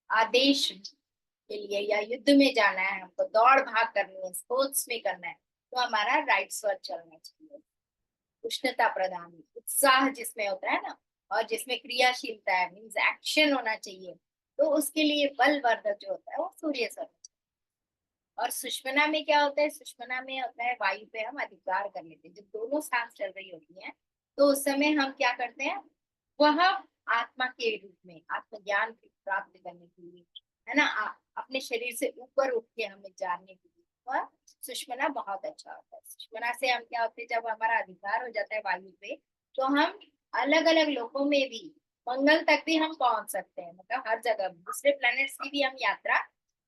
आदेश के लिए, या युद्ध में जाना है, हमको दौड़ भाग करनी है, स्पोर्ट्स में करना है, तो हमारा राइट स्वर चलना चाहिए। उष्णता प्रदान, उत्साह जिसमें होता है ना, और जिसमें क्रियाशीलता है, मीन्स एक्शन होना चाहिए, तो उसके लिए बलवर्धक जो होता है वो सूर्य स्वर। और सुषमना में क्या होता है, सुषमना में होता है वायु पे हम अधिकार कर लेते हैं। जब दोनों सांस चल रही होती हैं, तो उस समय हम क्या करते हैं, वह आत्मा के रूप में आत्मज्ञान प्राप्त करने के लिए, है ना, अपने शरीर से ऊपर उठ के हमें जानने के लिए वह सुषमना बहुत अच्छा होता है। सुषमना से हम क्या होते हैं, जब हमारा अधिकार हो जाता है वायु पे, तो हम अलग अलग लोकों में भी, मंगल तक भी हम पहुंच सकते हैं, मतलब हर जगह दूसरे प्लैनेट्स की भी हम यात्रा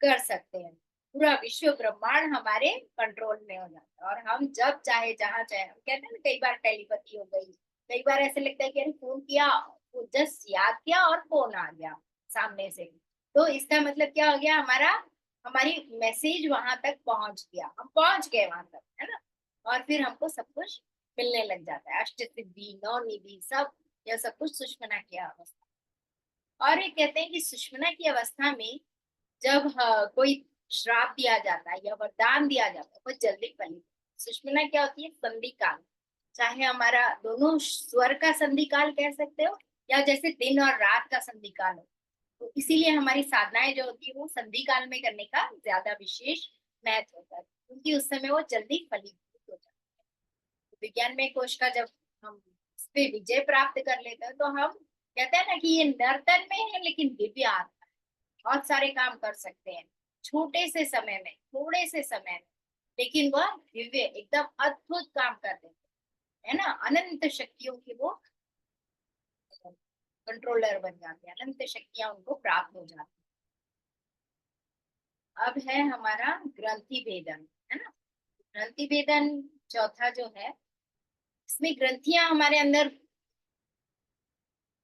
कर सकते हैं। पूरा विश्व ब्रह्मांड हमारे कंट्रोल में हो जाता है, और हम जब चाहे जहां चाहे, हम कहते हैं ना, कई बार टेलीपैथी हो गई, कई बार ऐसे लगता है कि अरे फोन किया, वो जस्ट याद किया और फोन आ गया सामने से, तो इसका मतलब क्या हो गया, हमारा हमारी मैसेज वहां तक पहुंच गया, हम पहुंच गए वहां तक, है ना। और फिर हमको सब कुछ मिलने लग जाता है, अष्ट सिद्धि, नौ निधि, सब, यह सब कुछ सुषमना की अवस्था। और ये कहते हैं कि सुषमना की अवस्था में जब कोई श्राप दिया जाता है या वरदान दिया जाता है, वो जल्दी फलित। सुषमना क्या होती है, संधि काल, चाहे हमारा दोनों स्वर का संधि काल कह सकते हो, या जैसे दिन और रात का संधि काल हो। तो इसीलिए हमारी साधनाएं जो होती है वो संधि काल में करने का ज्यादा विशेष महत्व होता है, क्योंकि उस समय वो जल्दी फलीभूत हो जाती है। तो विज्ञान में कोश का जब हम इस पे विजय प्राप्त कर लेते हैं, तो हम कहते हैं ना कि ये नर्तन में है लेकिन दिव्य आत्मा है, बहुत सारे काम कर सकते हैं छोटे से समय में, थोड़े से समय में, लेकिन वह दिव्य एकदम अद्भुत काम कर देते हैं, है ना। अनंत शक्तियों की वो कंट्रोलर बन जाते हैं, अनंत शक्तियां उनको प्राप्त हो जाती हैं। अब है हमारा ग्रंथि भेदन, है ना। ग्रंथि भेदन चौथा जो है, इसमें ग्रंथियां हमारे अंदर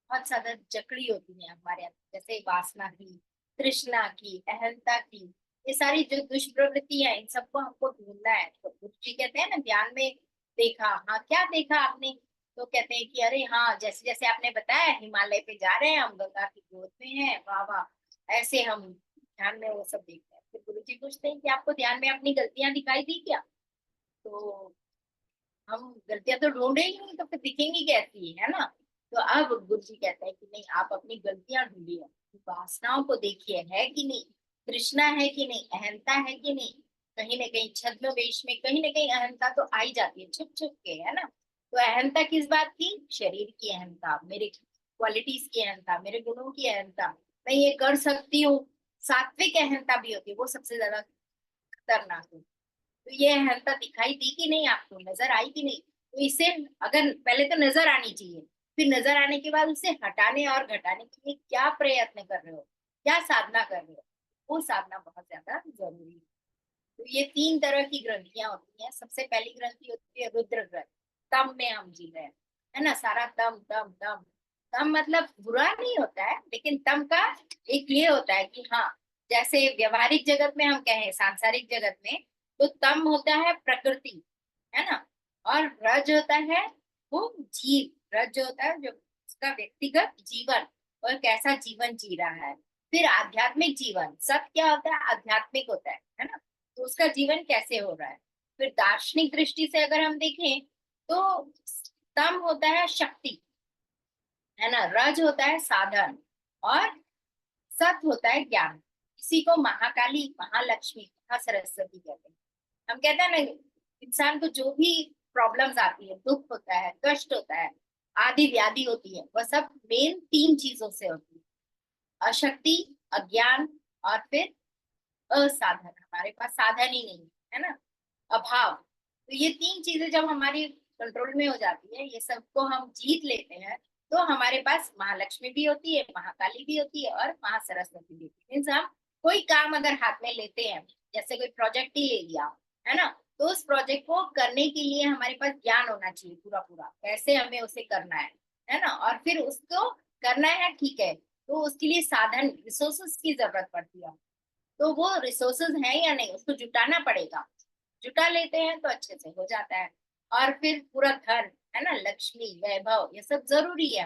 बहुत ज्यादा जकड़ी होती है हमारे अंदर, जैसे वासना की, तृष्णा की, अहंता की, ये सारी जो दुष्प्रवृत्तियां हैं, इन सबको हमको ढूंढना है। तो गुरु जी कहते हैं ना, ध्यान में देखा, हाँ क्या देखा आपने, तो कहते हैं कि अरे हाँ, जैसे जैसे आपने बताया हिमालय पे जा रहे हैं हम, गंगा की गोद में हैं, वाह वाह, ऐसे हम ध्यान में वो सब देखते हैं। फिर गुरु जी पूछते हैं कि आपको ध्यान में अपनी गलतियां दिखाई दी क्या, तो हम गलतियां तो ढूंढे ही नहीं, तो फिर दिखेंगी कैसी, है ना। तो अब गुरु जी कहते हैं कि नहीं, आप अपनी गलतियां ढूंढिए, वासनाओं को देखिए, है कि नहीं, तृष्णा है कि नहीं, अहंता है कि नहीं। कहीं ना कहीं छद्मवेश में कहीं ना कहीं अहंता तो आई जाती है छुप छुप के, है ना। तो अहंता किस बात की, शरीर की अहंता, मेरे क्वालिटीज की अहंता, मेरे गुणों की अहंता, मैं ये कर सकती हूँ। सात्विक अहंता भी होती है, वो सबसे ज्यादा खतरनाक है। तो ये अहंता दिखाई दी कि नहीं, आपको नजर आई कि नहीं, तो इसे अगर पहले तो नजर आनी चाहिए, फिर नजर आने के बाद उसे हटाने और घटाने के लिए क्या प्रयत्न कर रहे हो, क्या साधना कर रहे हो, वो साधना बहुत ज्यादा जरूरी है। तो ये तीन तरह की ग्रंथियां होती हैं। सबसे पहली ग्रंथि होती है रुद्र ग्रंथि, तम में हम जी रहे हैं, है ना, सारा तम तम तम। तम मतलब बुरा नहीं होता है, लेकिन तम का एक ये होता है कि हाँ, जैसे व्यवहारिक जगत में हम कहें, सांसारिक जगत में, तो तम होता है प्रकृति, है ना। और रज होता है वो जीव, रज जो होता है जो उसका व्यक्तिगत जीवन, और कैसा जीवन जी रहा है। फिर आध्यात्मिक जीवन, सब क्या होता है, आध्यात्मिक होता है ना। तो उसका जीवन कैसे हो रहा है। फिर दार्शनिक दृष्टि से अगर हम देखें, तो तम होता है शक्ति, है ना, रज होता है साधन, और सत होता है ज्ञान। इसी को महाकाली, महालक्ष्मी, महासरस्वती कहते हैं। हम कहते हैं ना, इंसान को जो भी प्रॉब्लम्स आती है, दुख होता है, कष्ट होता है, आदि व्याधि होती है, वह सब मेन तीन चीजों से होती है, अशक्ति, अज्ञान, और फिर असाधन, हमारे पास साधन ही नहीं है ना, अभाव। तो ये तीन चीजें जब हमारी कंट्रोल में हो जाती है, ये सबको हम जीत लेते हैं, तो हमारे पास महालक्ष्मी भी होती है, महाकाली भी होती है, और महासरस्वती भी होती है। मीन्स हम कोई काम अगर हाथ में लेते हैं, जैसे कोई प्रोजेक्ट ही ले लिया, है ना, तो उस प्रोजेक्ट को करने के लिए हमारे पास ज्ञान होना चाहिए पूरा पूरा, कैसे हमें उसे करना है ना। और फिर उसको करना है, ठीक है, तो उसके लिए साधन, रिसोर्सेस की जरूरत पड़ती है। तो वो रिसोर्सेज है या नहीं, उसको जुटाना पड़ेगा, जुटा लेते हैं तो अच्छे से हो जाता है। और फिर पूरा धन, है ना, लक्ष्मी, वैभव, ये सब जरूरी है।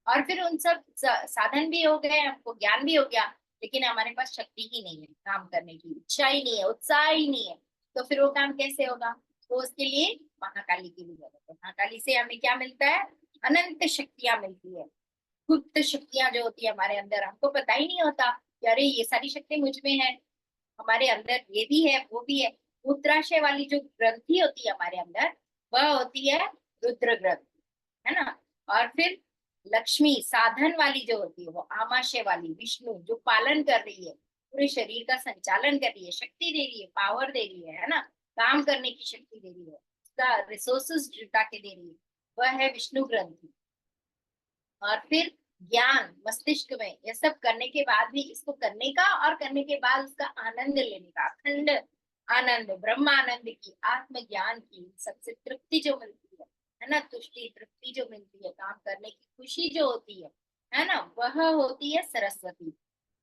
और फिर उन सब साधन भी हो गए, हमको ज्ञान भी हो गया, लेकिन हमारे पास शक्ति ही नहीं है, काम करने की इच्छा ही नहीं है, उत्साह ही नहीं है, तो फिर वो काम कैसे होगा। तो उसके लिए महाकाली की भी जरूरत है। महाकाली से हमें क्या मिलता है, अनंत शक्तियां मिलती है। गुप्त शक्तियां जो होती है हमारे अंदर, हमको पता ही नहीं होता कि अरे ये सारी शक्ति मुझ में है, हमारे अंदर ये भी है वो भी है। मूत्राशय वाली जो ग्रंथि होती है हमारे अंदर, वह होती है रुद्र ग्रंथि, है ना। और फिर लक्ष्मी साधन वाली जो होती है, वो आमाशय वाली, विष्णु जो पालन कर रही है, पूरे शरीर का संचालन कर रही है, शक्ति दे रही है, पावर दे रही है ना, काम करने की शक्ति दे रही है, उसका रिसोर्सेस जुटा के दे रही है, वह है विष्णु ग्रंथि। और फिर ज्ञान मस्तिष्क में, ये सब करने के बाद भी, इसको करने का और करने के बाद उसका आनंद लेने का, अखंड आनंद, ब्रह्म आनंद की, आत्म ज्ञान की, सबसे तृप्ति जो मिलती है ना, तुष्टि तृप्ति जो मिलती है, काम करने की खुशी जो होती है ना, वह होती है सरस्वती।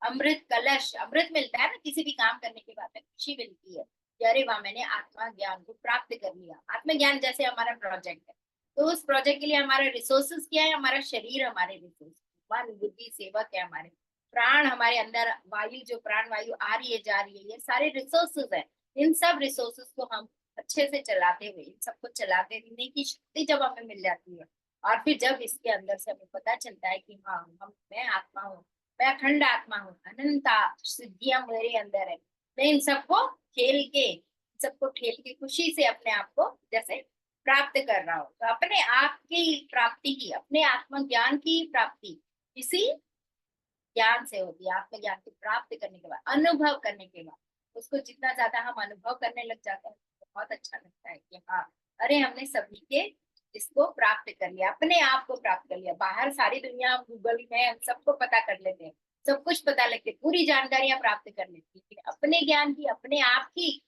अमृत कलश, अमृत मिलता है ना किसी भी काम करने के बाद में, खुशी मिलती है कि अरे वाह, मैंने आत्मा ज्ञान को प्राप्त कर लिया। आत्मज्ञान जैसे हमारा प्रोजेक्ट है, तो उस प्रोजेक्ट के लिए हमारा रिसोर्सेस क्या है, हमारा शरीर हमारे रिसोर्स, मन बुद्धि सेवक है हमारे, प्राण हमारे अंदर, वायु जो प्राण वायु आ रही है जा रही है, ये सारे रिसोर्सेस है। इन सब रिसोर्सेस को हम अच्छे से चलाते हुए, इन सबको चलाते रहने की शक्ति जब हमें मिल जाती है, और फिर जब इसके अंदर से हमें पता चलता है कि हाँ, हम मैं आत्मा हूँ, मैं अखंड आत्मा हूँ, अनंत सिद्धियां मेरे अंदर है, मैं इन सबको खेल के, सबको खेल के खुशी से अपने आप को जैसे प्राप्त कर रहा हो, तो अपने आप की प्राप्ति की, अपने आत्मज्ञान की प्राप्ति इसी ज्ञान से होती है। आत्मज्ञान की प्राप्त करने के बाद, अनुभव करने के बाद, उसको जितना ज्यादा हम अनुभव करने लग जाते हैं तो बहुत अच्छा लगता है कि हाँ, अरे हमने सभी के इसको प्राप्त कर लिया, अपने आप को प्राप्त कर लिया। बाहर सारी दुनिया हम गूगल में हम सबको पता कर लेते हैं, सब कुछ पता लगते, पूरी जानकारियां प्राप्त कर लेते हैं, लेकिन अपने ज्ञान की, अपने आप की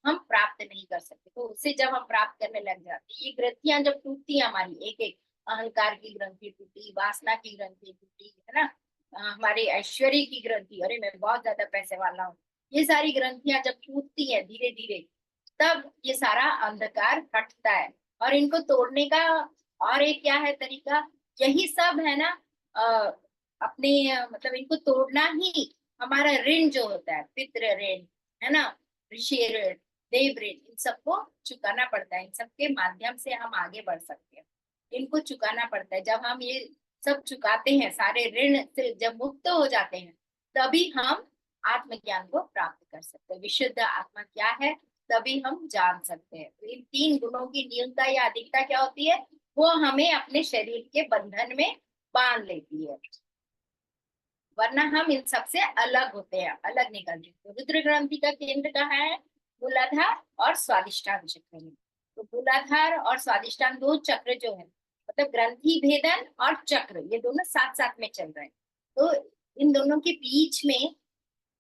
हम प्राप्त नहीं कर सकते। तो उससे जब हम प्राप्त करने लग जाते हैं, ये ग्रंथियां जब टूटती है हमारी, एक एक अहंकार की ग्रंथि टूटी, वासना की ग्रंथि टूटी, है ना, हमारे ऐश्वर्य की ग्रंथि, अरे मैं बहुत ज्यादा पैसे वाला हूँ, ये सारी ग्रंथियां जब टूटती है धीरे धीरे, तब ये सारा अंधकार हटता है। और इनको तोड़ने का और एक क्या है तरीका, यही सब है ना, अ, अपने मतलब इनको तोड़ना ही हमारा ऋण जो होता है, पितृ ऋण, है ना, ऋषि ऋण, देव ऋण, इन सबको चुकाना पड़ता है। इन सबके माध्यम से हम आगे बढ़ सकते हैं, इनको चुकाना पड़ता है। जब हम ये सब चुकाते हैं, सारे ऋण से जब मुक्त हो जाते हैं, तभी हम आत्मज्ञान को प्राप्त कर सकते हैं। विशुद्ध आत्मा क्या है, तभी हम जान सकते हैं। तो इन तीन गुणों की न्यूनता या अधिकता क्या होती है, वो हमें अपने शरीर के बंधन में बांध लेती है, वरना हम इन सबसे अलग होते हैं, अलग निकल जाते हैं। रुद्र ग्रंथि का केंद्र कहाँ है, मूलाधार और स्वादिष्टान चक्र में। तो मूलाधार और स्वादिष्टान दो चक्र जो है, मतलब ग्रंथि भेदन और चक्र, ये दोनों साथ साथ में चल रहे हैं। तो इन दोनों के बीच में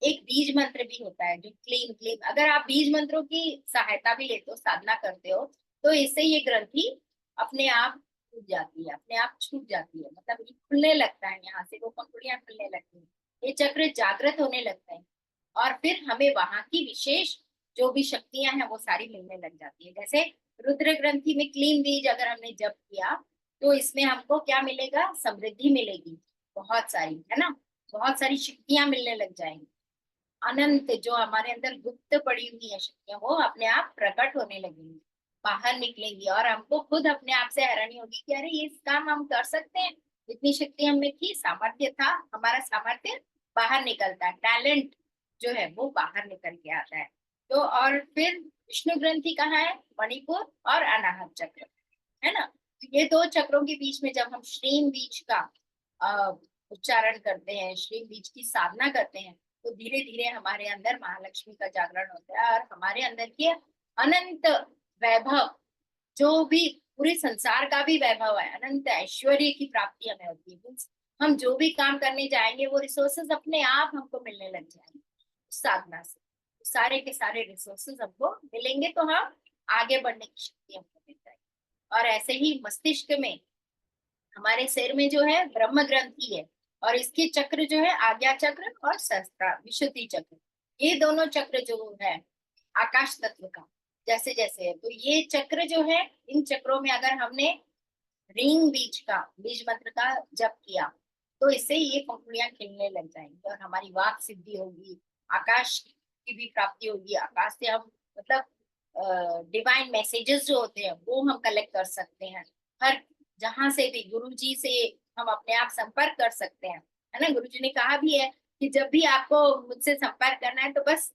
एक बीज मंत्र भी होता है, जो क्लीम क्लीम, अगर आप बीज मंत्रों की सहायता भी लेते हो, साधना करते हो, तो इससे ये ग्रंथि अपने आप टूट जाती है, अपने आप छूट जाती है, मतलब ये खुलने लगता है, यहाँ से वो पंखुड़ियां खुलने लगती है, ये चक्र जागृत होने लगता है, और फिर हमें वहां की विशेष जो भी शक्तियां हैं वो सारी मिलने लग जाती है। जैसे रुद्र ग्रंथि में क्लीम बीज अगर हमने जप किया, तो इसमें हमको क्या मिलेगा, समृद्धि मिलेगी, बहुत सारी, है ना, बहुत सारी शक्तियां मिलने लग जाएंगी, अनंत जो हमारे अंदर गुप्त पड़ी हुई है शक्तियां, वो अपने आप प्रकट होने लगेंगी, बाहर निकलेंगी, और हमको खुद अपने आप से हैरानी होगी कि अरे ये काम हम कर सकते हैं, इतनी शक्ति हमें थी, सामर्थ्य था, हमारा सामर्थ्य बाहर निकलता है, टैलेंट जो है वो बाहर निकल के आता है। तो और फिर विष्णु ग्रंथि कहाँ है, मणिपुर और अनाहत चक्र, है ना। तो ये दो चक्रों के बीच में जब हम श्रीम बीज का अ, उच्चारण करते हैं, श्रीम बीज की साधना करते हैं, तो धीरे धीरे हमारे अंदर महालक्ष्मी का जागरण होता है, और हमारे अंदर के अनंत वैभव, जो भी पूरे संसार का भी वैभव है, अनंत ऐश्वर्य की प्राप्ति हमें होती है। Means हम जो भी काम करने जाएंगे वो रिसोर्सेज अपने आप हमको मिलने लग जाएंगे उस साधना से, सारे के सारे रिसोर्सेज हमको मिलेंगे, तो हम आगे बढ़ने की शक्ति हमको मिल जाएगी। और ऐसे ही मस्तिष्क में, हमारे सिर में जो है ब्रह्म ग्रंथि है, और इसके चक्र जो है आज्ञा चक्र और सहस्त्रा विशुद्धि चक्र, ये दोनों चक्र जो है आकाश तत्व का जैसे जैसे है, तो ये चक्र जो है, इन चक्रों में अगर हमने रींग बीज का, बीज मंत्र का जप किया, तो इससे ये पंखुड़ियां खिलने लग जाएंगी, और हमारी वाक सिद्धि होगी, आकाश की भी प्राप्ति होगी, आकाश से हम मतलब डिवाइन मैसेजेस जो होते हैं वो हम कलेक्ट कर सकते हैं, हर जहां से भी गुरु जी से हम अपने आप संपर्क कर सकते हैं, है ना। गुरु जी ने कहा भी है कि जब भी आपको मुझसे संपर्क करना है, तो बस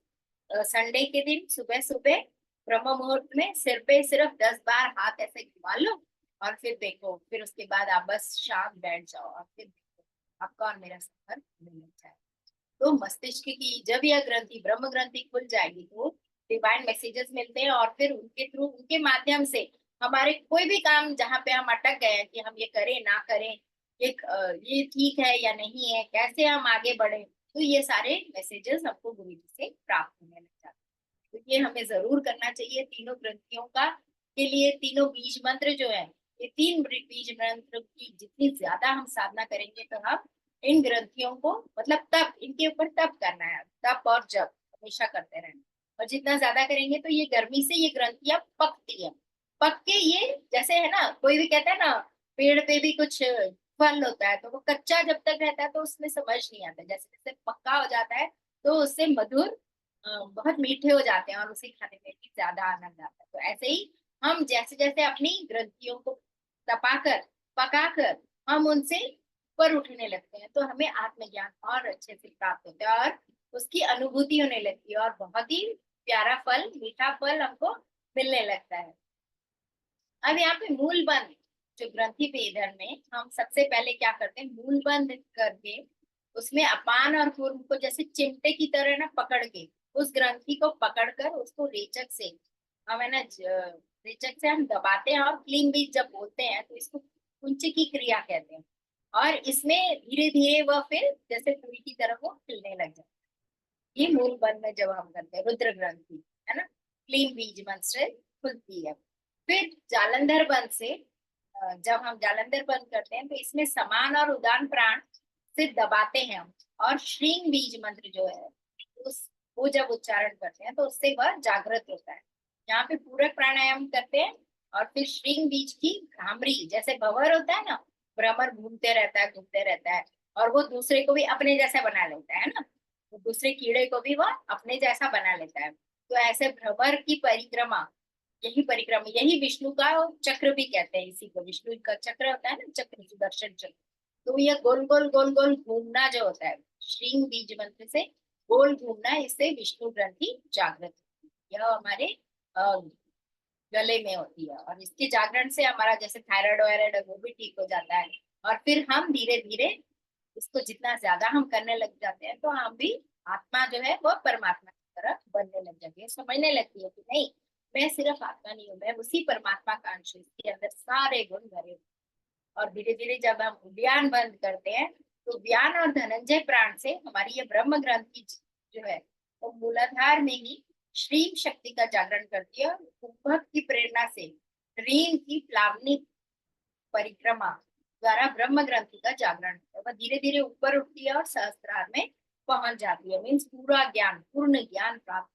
संडे के दिन सुबह सुबह ब्रह्म मुहूर्त में सिर पे सिर्फ 10 बार हाथ ऐसे घुमा लो, और फिर देखो, फिर उसके बाद आप बस शांत बैठ जाओ, और फिर देखो आपका और मेरा सफर मिल जाए। तो मस्तिष्क की जब यह ग्रंथि, ब्रह्म ग्रंथि खुल जाएगी, तो डिवाइन मैसेजेस मिलते हैं, और फिर उनके थ्रू, उनके माध्यम से हमारे कोई भी काम जहाँ पे हम अटक गए हैं कि हम ये करें ना करें, ये ठीक है या नहीं है, कैसे हम आगे बढ़े, तो ये सारे मैसेजेस हमको गुरु जी से प्राप्त होने लग जाते हैं। तो ये हमें जरूर करना चाहिए, तीनों ग्रंथियों का के लिए तीनों बीज मंत्र जो है, ये तीन बीज मंत्र की जितनी ज्यादा हम साधना करेंगे, तो हम इन ग्रंथियों को, मतलब तप, इनके ऊपर तप करना है, तप और जप हमेशा करते रहना, और जितना ज्यादा करेंगे तो ये गर्मी से ये ग्रंथियां पकती है, पक के ये, जैसे है ना, कोई भी कहता है ना, पेड़ पे भी कुछ फल होता है, तो वो कच्चा जब तक रहता है तो उसमें समझ नहीं आता, जैसे जैसे पक्का हो जाता है तो उससे मधुर, बहुत मीठे हो जाते हैं, और उसे खाने में भी ज्यादा आनंद आता है। तो ऐसे ही हम जैसे जैसे अपनी ग्रंथियों को तपाकर, पकाकर हम उनसे ऊपर उठने लगते हैं, तो हमें आत्मज्ञान और अच्छे से प्राप्त होता है, और उसकी अनुभूति होने लगती है, और बहुत ही प्यारा फल, मीठा फल हमको मिलने लगता है। अब यहाँ पे मूल बंद, जो ग्रंथि भेदन में हम सबसे पहले क्या करते हैं, मूल बंद करके उसमें अपान और पूर्व को जैसे चिमटे की तरह ना पकड़ के, उस ग्रंथि को पकड़कर उसको रेचक से हम है ना रेचक से हम दबाते हैं, और क्लीन बीज जब बोलते हैं तो इसको कुंच की क्रिया कहते हैं। और इसमें धीरे धीरे वह फिर जैसे पूरी की तरह वो खिलने लग जाता है। ये मूल बंद में जब हम करते हैं रुद्र ग्रंथि, है ना, क्लीन बीज मंत्र से खुलती है। फिर जालंधर बंद से जब हम जालंधर बंद करते हैं तो इसमें समान और उदान प्राण से दबाते हैं हम, और श्रींग बीज मंत्र जो है उस वो जब उच्चारण करते हैं तो उससे वह जागृत होता है। यहाँ पे पूरक प्राणायाम करते हैं, और फिर श्रींग बीज की भ्रामरी, जैसे भंवर होता है ना, भ्रमर घूमते रहता है, और वो दूसरे को भी अपने जैसा बना लेता है ना, वो दूसरे कीड़े को भी वह अपने जैसा बना लेता है। तो ऐसे भ्रमर की परिक्रमा, यही परिक्रमा, यही विष्णु का चक्र भी कहते हैं, इसी को विष्णु का चक्र होता है ना, चक्र, सुदर्शन चक्र। तो यह गोल गोल घूमना जो होता है श्रींग बीज मंत्र से, गोल घूमना, इससे विष्णु ग्रंथि जागृत होती है। यह हमारे अ, गले में होती है, और इसके जागरण से हमारा जैसे थायराइड वायराइड है वो भी ठीक हो जाता है। और फिर हम धीरे धीरे इसको जितना ज्यादा हम करने लग जाते हैं तो हम भी आत्मा जो है वो परमात्मा की तरफ बनने लग जाती है, समझने लगती है कि नहीं, मैं सिर्फ आत्मा नहीं हूँ, मैं उसी परमात्मा का अंश हूँ, इसके अंदर सारे गुण भरे हुए हैं। और धीरे धीरे जब हम व्यान बंद करते हैं तो व्यान और धनंजय प्राण से हमारी ये ब्रह्म ग्रंथि जो है वो मूलाधार में ही श्रीम शक्ति का जागरण करती है, और कुंभक की प्रेरणा से रीम की प्लावनी परिक्रमा द्वारा ब्रह्म ग्रंथि का जागरण होता है। वह धीरे धीरे ऊपर उठती है और सहस्त्रार में पहुंच जाती है, मीन्स पूरा ज्ञान, पूर्ण ज्ञान प्राप्त।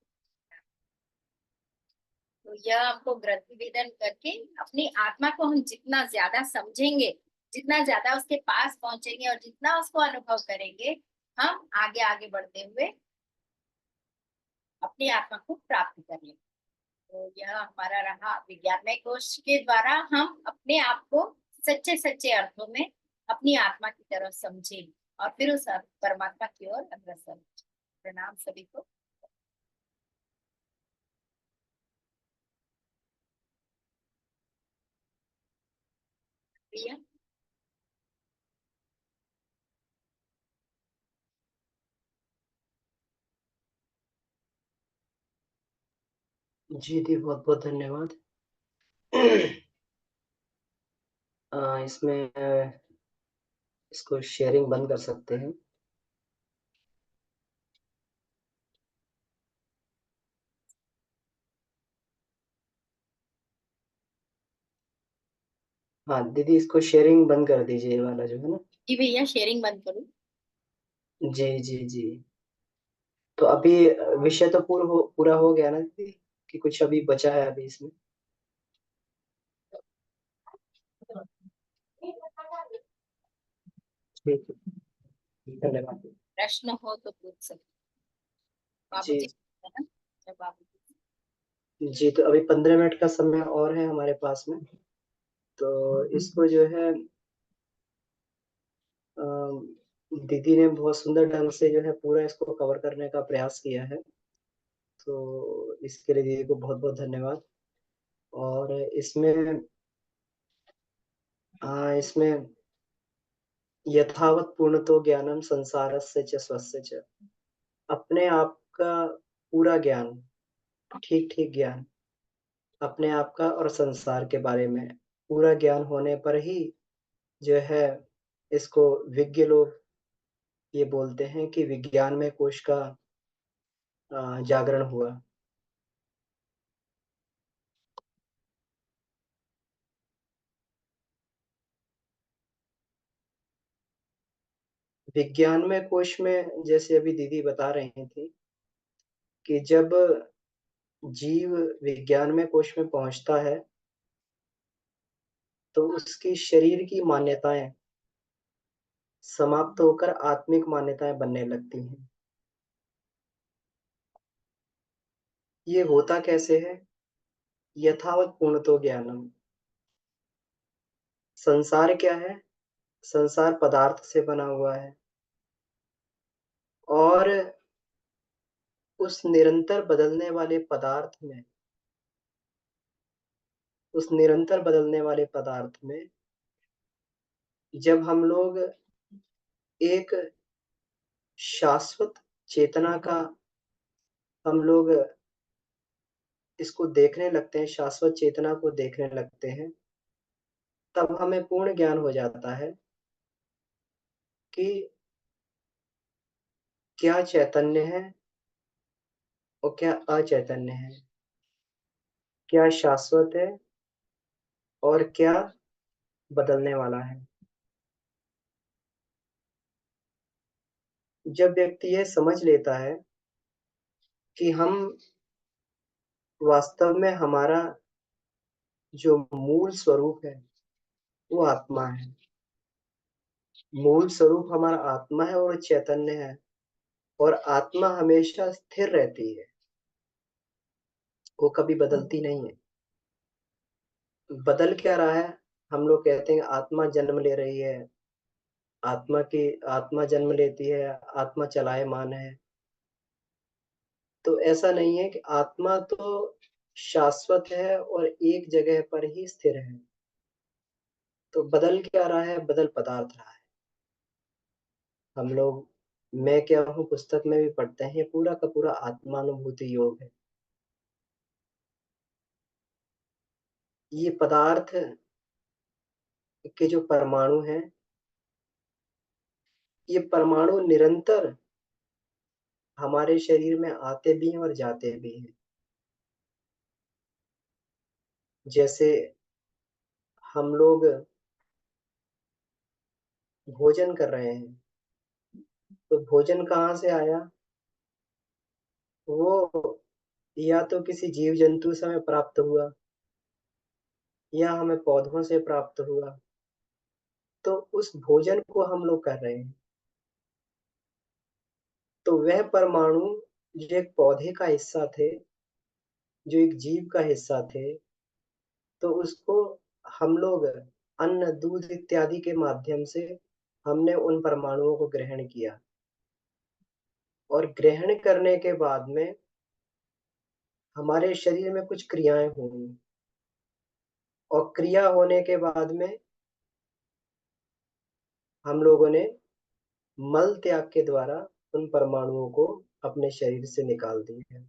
तो यह हमको ग्रंथि वेदन करके अपनी आत्मा को हम जितना ज्यादा समझेंगे, जितना ज्यादा उसके पास पहुंचेंगे और जितना उसको अनुभव करेंगे, हम आगे आगे बढ़ते हुए अपनी आत्मा को प्राप्त कर लेंगे। तो यह हमारा रहा विज्ञानमय कोश के द्वारा हम अपने आप को सच्चे सच्चे अर्थों में अपनी आत्मा की तरफ समझें, और फिर उस परमात्मा की ओर अग्रसर हों। प्रणाम सभी को। प्रिया। जी दी, बहुत बहुत धन्यवाद। इसमें इसको शेयरिंग बंद कर सकते हैं। हाँ दीदी, इसको शेयरिंग बंद कर दीजिए, ये वाला जो है ना। जी भैया, शेयरिंग बंद करूँ? जी जी जी। तो अभी विषय तो पूरा हो गया ना दीदी, कि कुछ अभी बचा है अभी इसमें? ठीक है, धन्यवाद। प्रश्न हो तो पूछ सकते बाबू जी जी, है ना, जब बाबू जी। जी। तो अभी 15 मिनट का समय और है हमारे पास में। तो इसको जो है दीदी ने बहुत सुंदर ढंग से जो है पूरा इसको कवर करने का प्रयास किया है। तो इसके लिए दीदी को बहुत बहुत धन्यवाद। और इसमें यथावत पूर्णतो ज्ञानम संसारस्य च स्वस्य च, अपने आप का पूरा ज्ञान, ठीक ठीक ज्ञान, अपने आप का और संसार के बारे में पूरा ज्ञान होने पर ही जो है इसको विज्ञ लोग ये बोलते हैं कि विज्ञान में कोश का जागरण हुआ। विज्ञान में कोश में जैसे अभी दीदी बता रही थी कि जब जीव विज्ञान में कोश में पहुंचता है तो उसकी शरीर की मान्यताएं समाप्त होकर आत्मिक मान्यताएं बनने लगती हैं। ये होता कैसे है? यथावत पूर्णतो ज्ञानम। संसार क्या है? संसार पदार्थ से बना हुआ है, और उस निरंतर बदलने वाले पदार्थ में उस निरंतर बदलने वाले पदार्थ में जब हम लोग एक शाश्वत चेतना का हम लोग इसको देखने लगते हैं, शाश्वत चेतना को देखने लगते हैं, तब हमें पूर्ण ज्ञान हो जाता है कि क्या चैतन्य है और क्या अचैतन्य है, क्या शाश्वत है और क्या बदलने वाला है। जब व्यक्ति यह समझ लेता है कि हम वास्तव में हमारा जो मूल स्वरूप है वो आत्मा है, मूल स्वरूप हमारा आत्मा है और चैतन्य है, और आत्मा हमेशा स्थिर रहती है, वो कभी बदलती नहीं है। बदल क्या रहा है? हम लोग कहते हैं आत्मा जन्म ले रही है, आत्मा जन्म लेती है, आत्मा चलायमान है। तो ऐसा नहीं है कि आत्मा तो शाश्वत है और एक जगह पर ही स्थिर है। तो बदल क्या रहा है? बदल पदार्थ रहा है। हम लोग मैं क्या हूँ पुस्तक में भी पढ़ते हैं, ये पूरा का पूरा आत्मानुभूति योग है। ये पदार्थ के जो परमाणु हैं, ये परमाणु निरंतर हमारे शरीर में आते भी हैं और जाते भी हैं। जैसे हम लोग भोजन कर रहे हैं, तो भोजन कहाँ से आया? वो या तो किसी जीव जंतु से हमें प्राप्त हुआ या हमें पौधों से प्राप्त हुआ। तो उस भोजन को हम लोग कर रहे हैं। तो वह परमाणु जो एक पौधे का हिस्सा थे, जो एक जीव का हिस्सा थे, तो उसको हम लोग अन्न दूध इत्यादि के माध्यम से हमने उन परमाणुओं को ग्रहण किया, और ग्रहण करने के बाद में हमारे शरीर में कुछ क्रियाएं होंगी, और क्रिया होने के बाद में हम लोगों ने मल त्याग के द्वारा उन परमाणुओं को अपने शरीर से निकाल दिया है।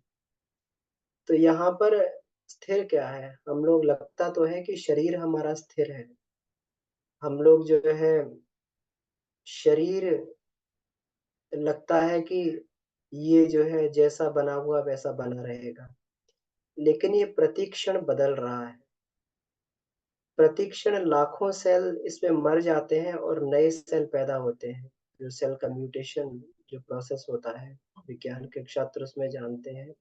तो यहाँ पर स्थिर क्या है? हम लोग लगता तो है कि शरीर हमारा स्थिर है, हम लोग जो है शरीर लगता है कि ये जो है जैसा बना हुआ वैसा बना रहेगा, लेकिन ये प्रतिक्षण बदल रहा है। प्रतिक्षण लाखों सेल इसमें मर जाते हैं और नए सेल पैदा होते हैं। जो सेल का म्यूटेशन जो प्रोसेस होता है, विज्ञान के छात्र उसमें जानते हैं।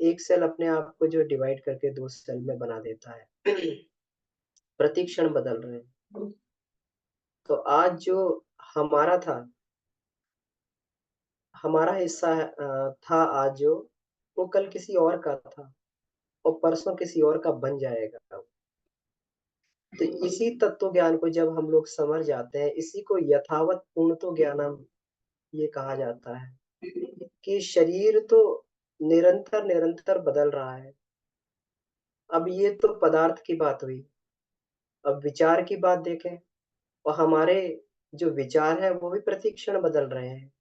एक सेल अपने आप को जो डिवाइड करके दो सेल में बना देता है। प्रतिक्षण बदल रहे हैं। तो आज जो हमारा था, हमारा हिस्सा था आज जो, वो कल किसी और का था और परसों किसी और का बन जाएगा। तो इसी तत्व ज्ञान को जब हम लोग समझ जाते हैं, इसी को यथावत पूर्णतो ज्ञानम ये कहा जाता है कि शरीर तो निरंतर निरंतर बदल रहा है। अब ये तो पदार्थ की बात हुई, अब विचार की बात देखें, और हमारे जो विचार है वो भी प्रतिक्षण बदल रहे हैं।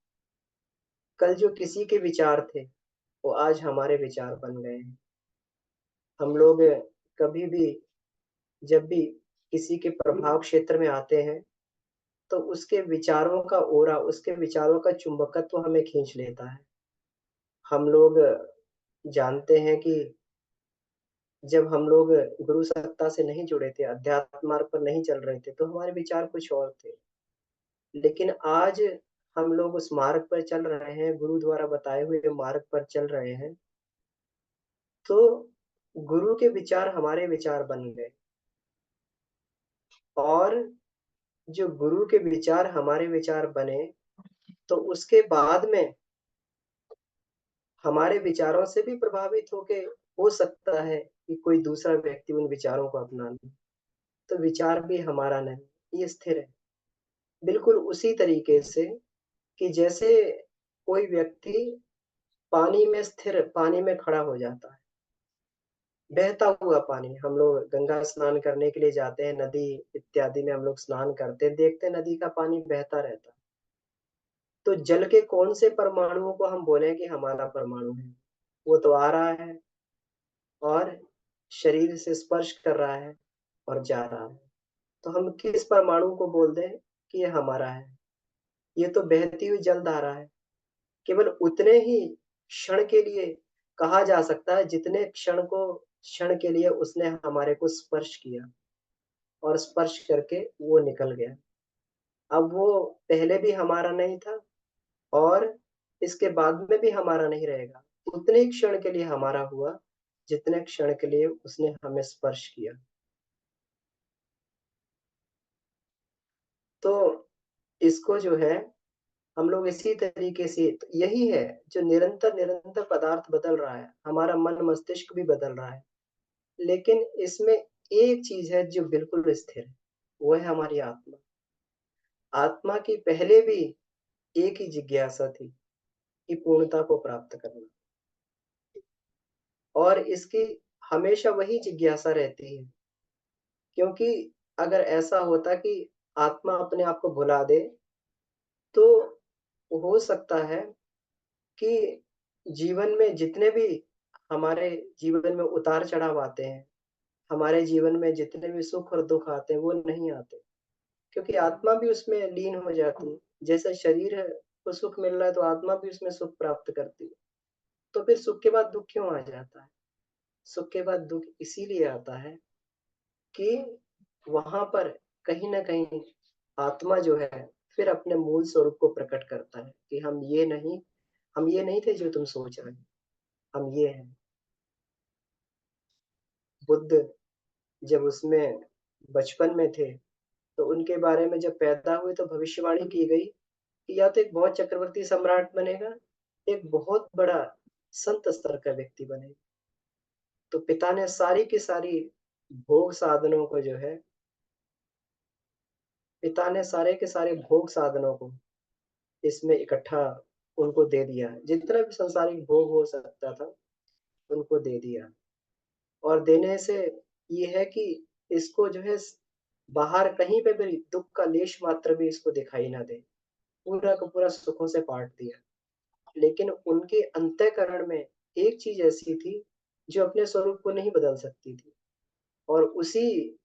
कल जो किसी के विचार थे वो आज हमारे विचार बन गए हैं। हम लोग कभी भी जब भी किसी के प्रभाव क्षेत्र में आते हैं, तो उसके विचारों का ओरा, उसके विचारों का चुंबकत्व हमें खींच लेता है। हम लोग जानते हैं कि जब हम लोग गुरु सत्ता से नहीं जुड़े थे, अध्यात्म मार्ग पर नहीं चल रहे थे, तो हमारे विचार कुछ और थे। लेकिन आज हम लोग उस मार्ग पर चल रहे हैं, गुरु द्वारा बताए हुए मार्ग पर चल रहे हैं, तो गुरु के विचार हमारे विचार बन गए, और जो गुरु के विचार हमारे विचार बने, तो उसके बाद में हमारे विचारों से भी प्रभावित होके हो सकता है कि कोई दूसरा व्यक्ति उन विचारों को अपना ले। तो विचार भी हमारा नहीं, ये स्थिर है। बिल्कुल उसी तरीके से कि जैसे कोई व्यक्ति पानी में स्थिर, पानी में खड़ा हो जाता है, बहता हुआ पानी, हम लोग गंगा स्नान करने के लिए जाते हैं, नदी इत्यादि में हम लोग स्नान करते हैं, देखते हैं नदी का पानी बहता रहता है। तो जल के कौन से परमाणुओं को हम बोले कि हमारा परमाणु है? वो तो आ रहा है और शरीर से स्पर्श कर रहा है और जा रहा है। तो हम किस परमाणु को बोल दें कि ये हमारा है? ये तो बहती हुई जल धारा है। केवल उतने ही क्षण के लिए कहा जा सकता है जितने क्षण के लिए उसने हमारे को स्पर्श किया और स्पर्श करके वो निकल गया। अब वो पहले भी हमारा नहीं था और इसके बाद में भी हमारा नहीं रहेगा। उतने ही क्षण के लिए हमारा हुआ जितने क्षण के लिए उसने हमें स्पर्श किया। तो इसको जो है हम लोग इसी तरीके से, यही है जो निरंतर निरंतर पदार्थ बदल रहा है, हमारा मन मस्तिष्क भी बदल रहा है, लेकिन इसमें एक चीज है जो बिल्कुल स्थिर है, वो है हमारी आत्मा। आत्मा की पहले भी एक ही जिज्ञासा थी कि पूर्णता को प्राप्त करना, और इसकी हमेशा वही जिज्ञासा रहती है। क्योंकि अगर ऐसा होता कि आत्मा अपने आप को भुला दे, तो हो सकता है कि जीवन में जितने भी हमारे जीवन में उतार चढ़ाव आते हैं, हमारे जीवन में जितने भी सुख और दुख आते हैं, वो नहीं आते, क्योंकि आत्मा भी उसमें लीन हो जाती है। जैसे शरीर है, को सुख मिल रहा है तो आत्मा भी उसमें सुख प्राप्त करती है। तो फिर सुख के बाद दुख क्यों आ जाता है? सुख के बाद दुख इसीलिए आता है कि वहां पर कहीं ना कहीं आत्मा जो है फिर अपने मूल स्वरूप को प्रकट करता है कि हम ये नहीं थे जो तुम सोच रहे हो, हम ये हैं। बुद्ध जब उसमें बचपन में थे, तो उनके बारे में जब पैदा हुए तो भविष्यवाणी की गई कि या तो एक बहुत चक्रवर्ती सम्राट बनेगा, एक बहुत बड़ा संत स्तर का व्यक्ति बनेगा। तो पिता ने सारी की सारी भोग साधनों को जो है, पिता ने सारे के सारे भोग साधनों को इसमें इकट्ठा उनको दे दिया, जितना भी संसारिक भोग हो सकता था उनको दे दिया। और देने से ये है कि इसको जो है बाहर कहीं पे भी दुख का लेश मात्र भी इसको दिखाई ना दे, पूरा का पूरा सुखों से पाट दिया। लेकिन उनके अंतःकरण में एक चीज ऐसी थी जो अपने स्वरूप को नहीं बदल सकती थी, और उसी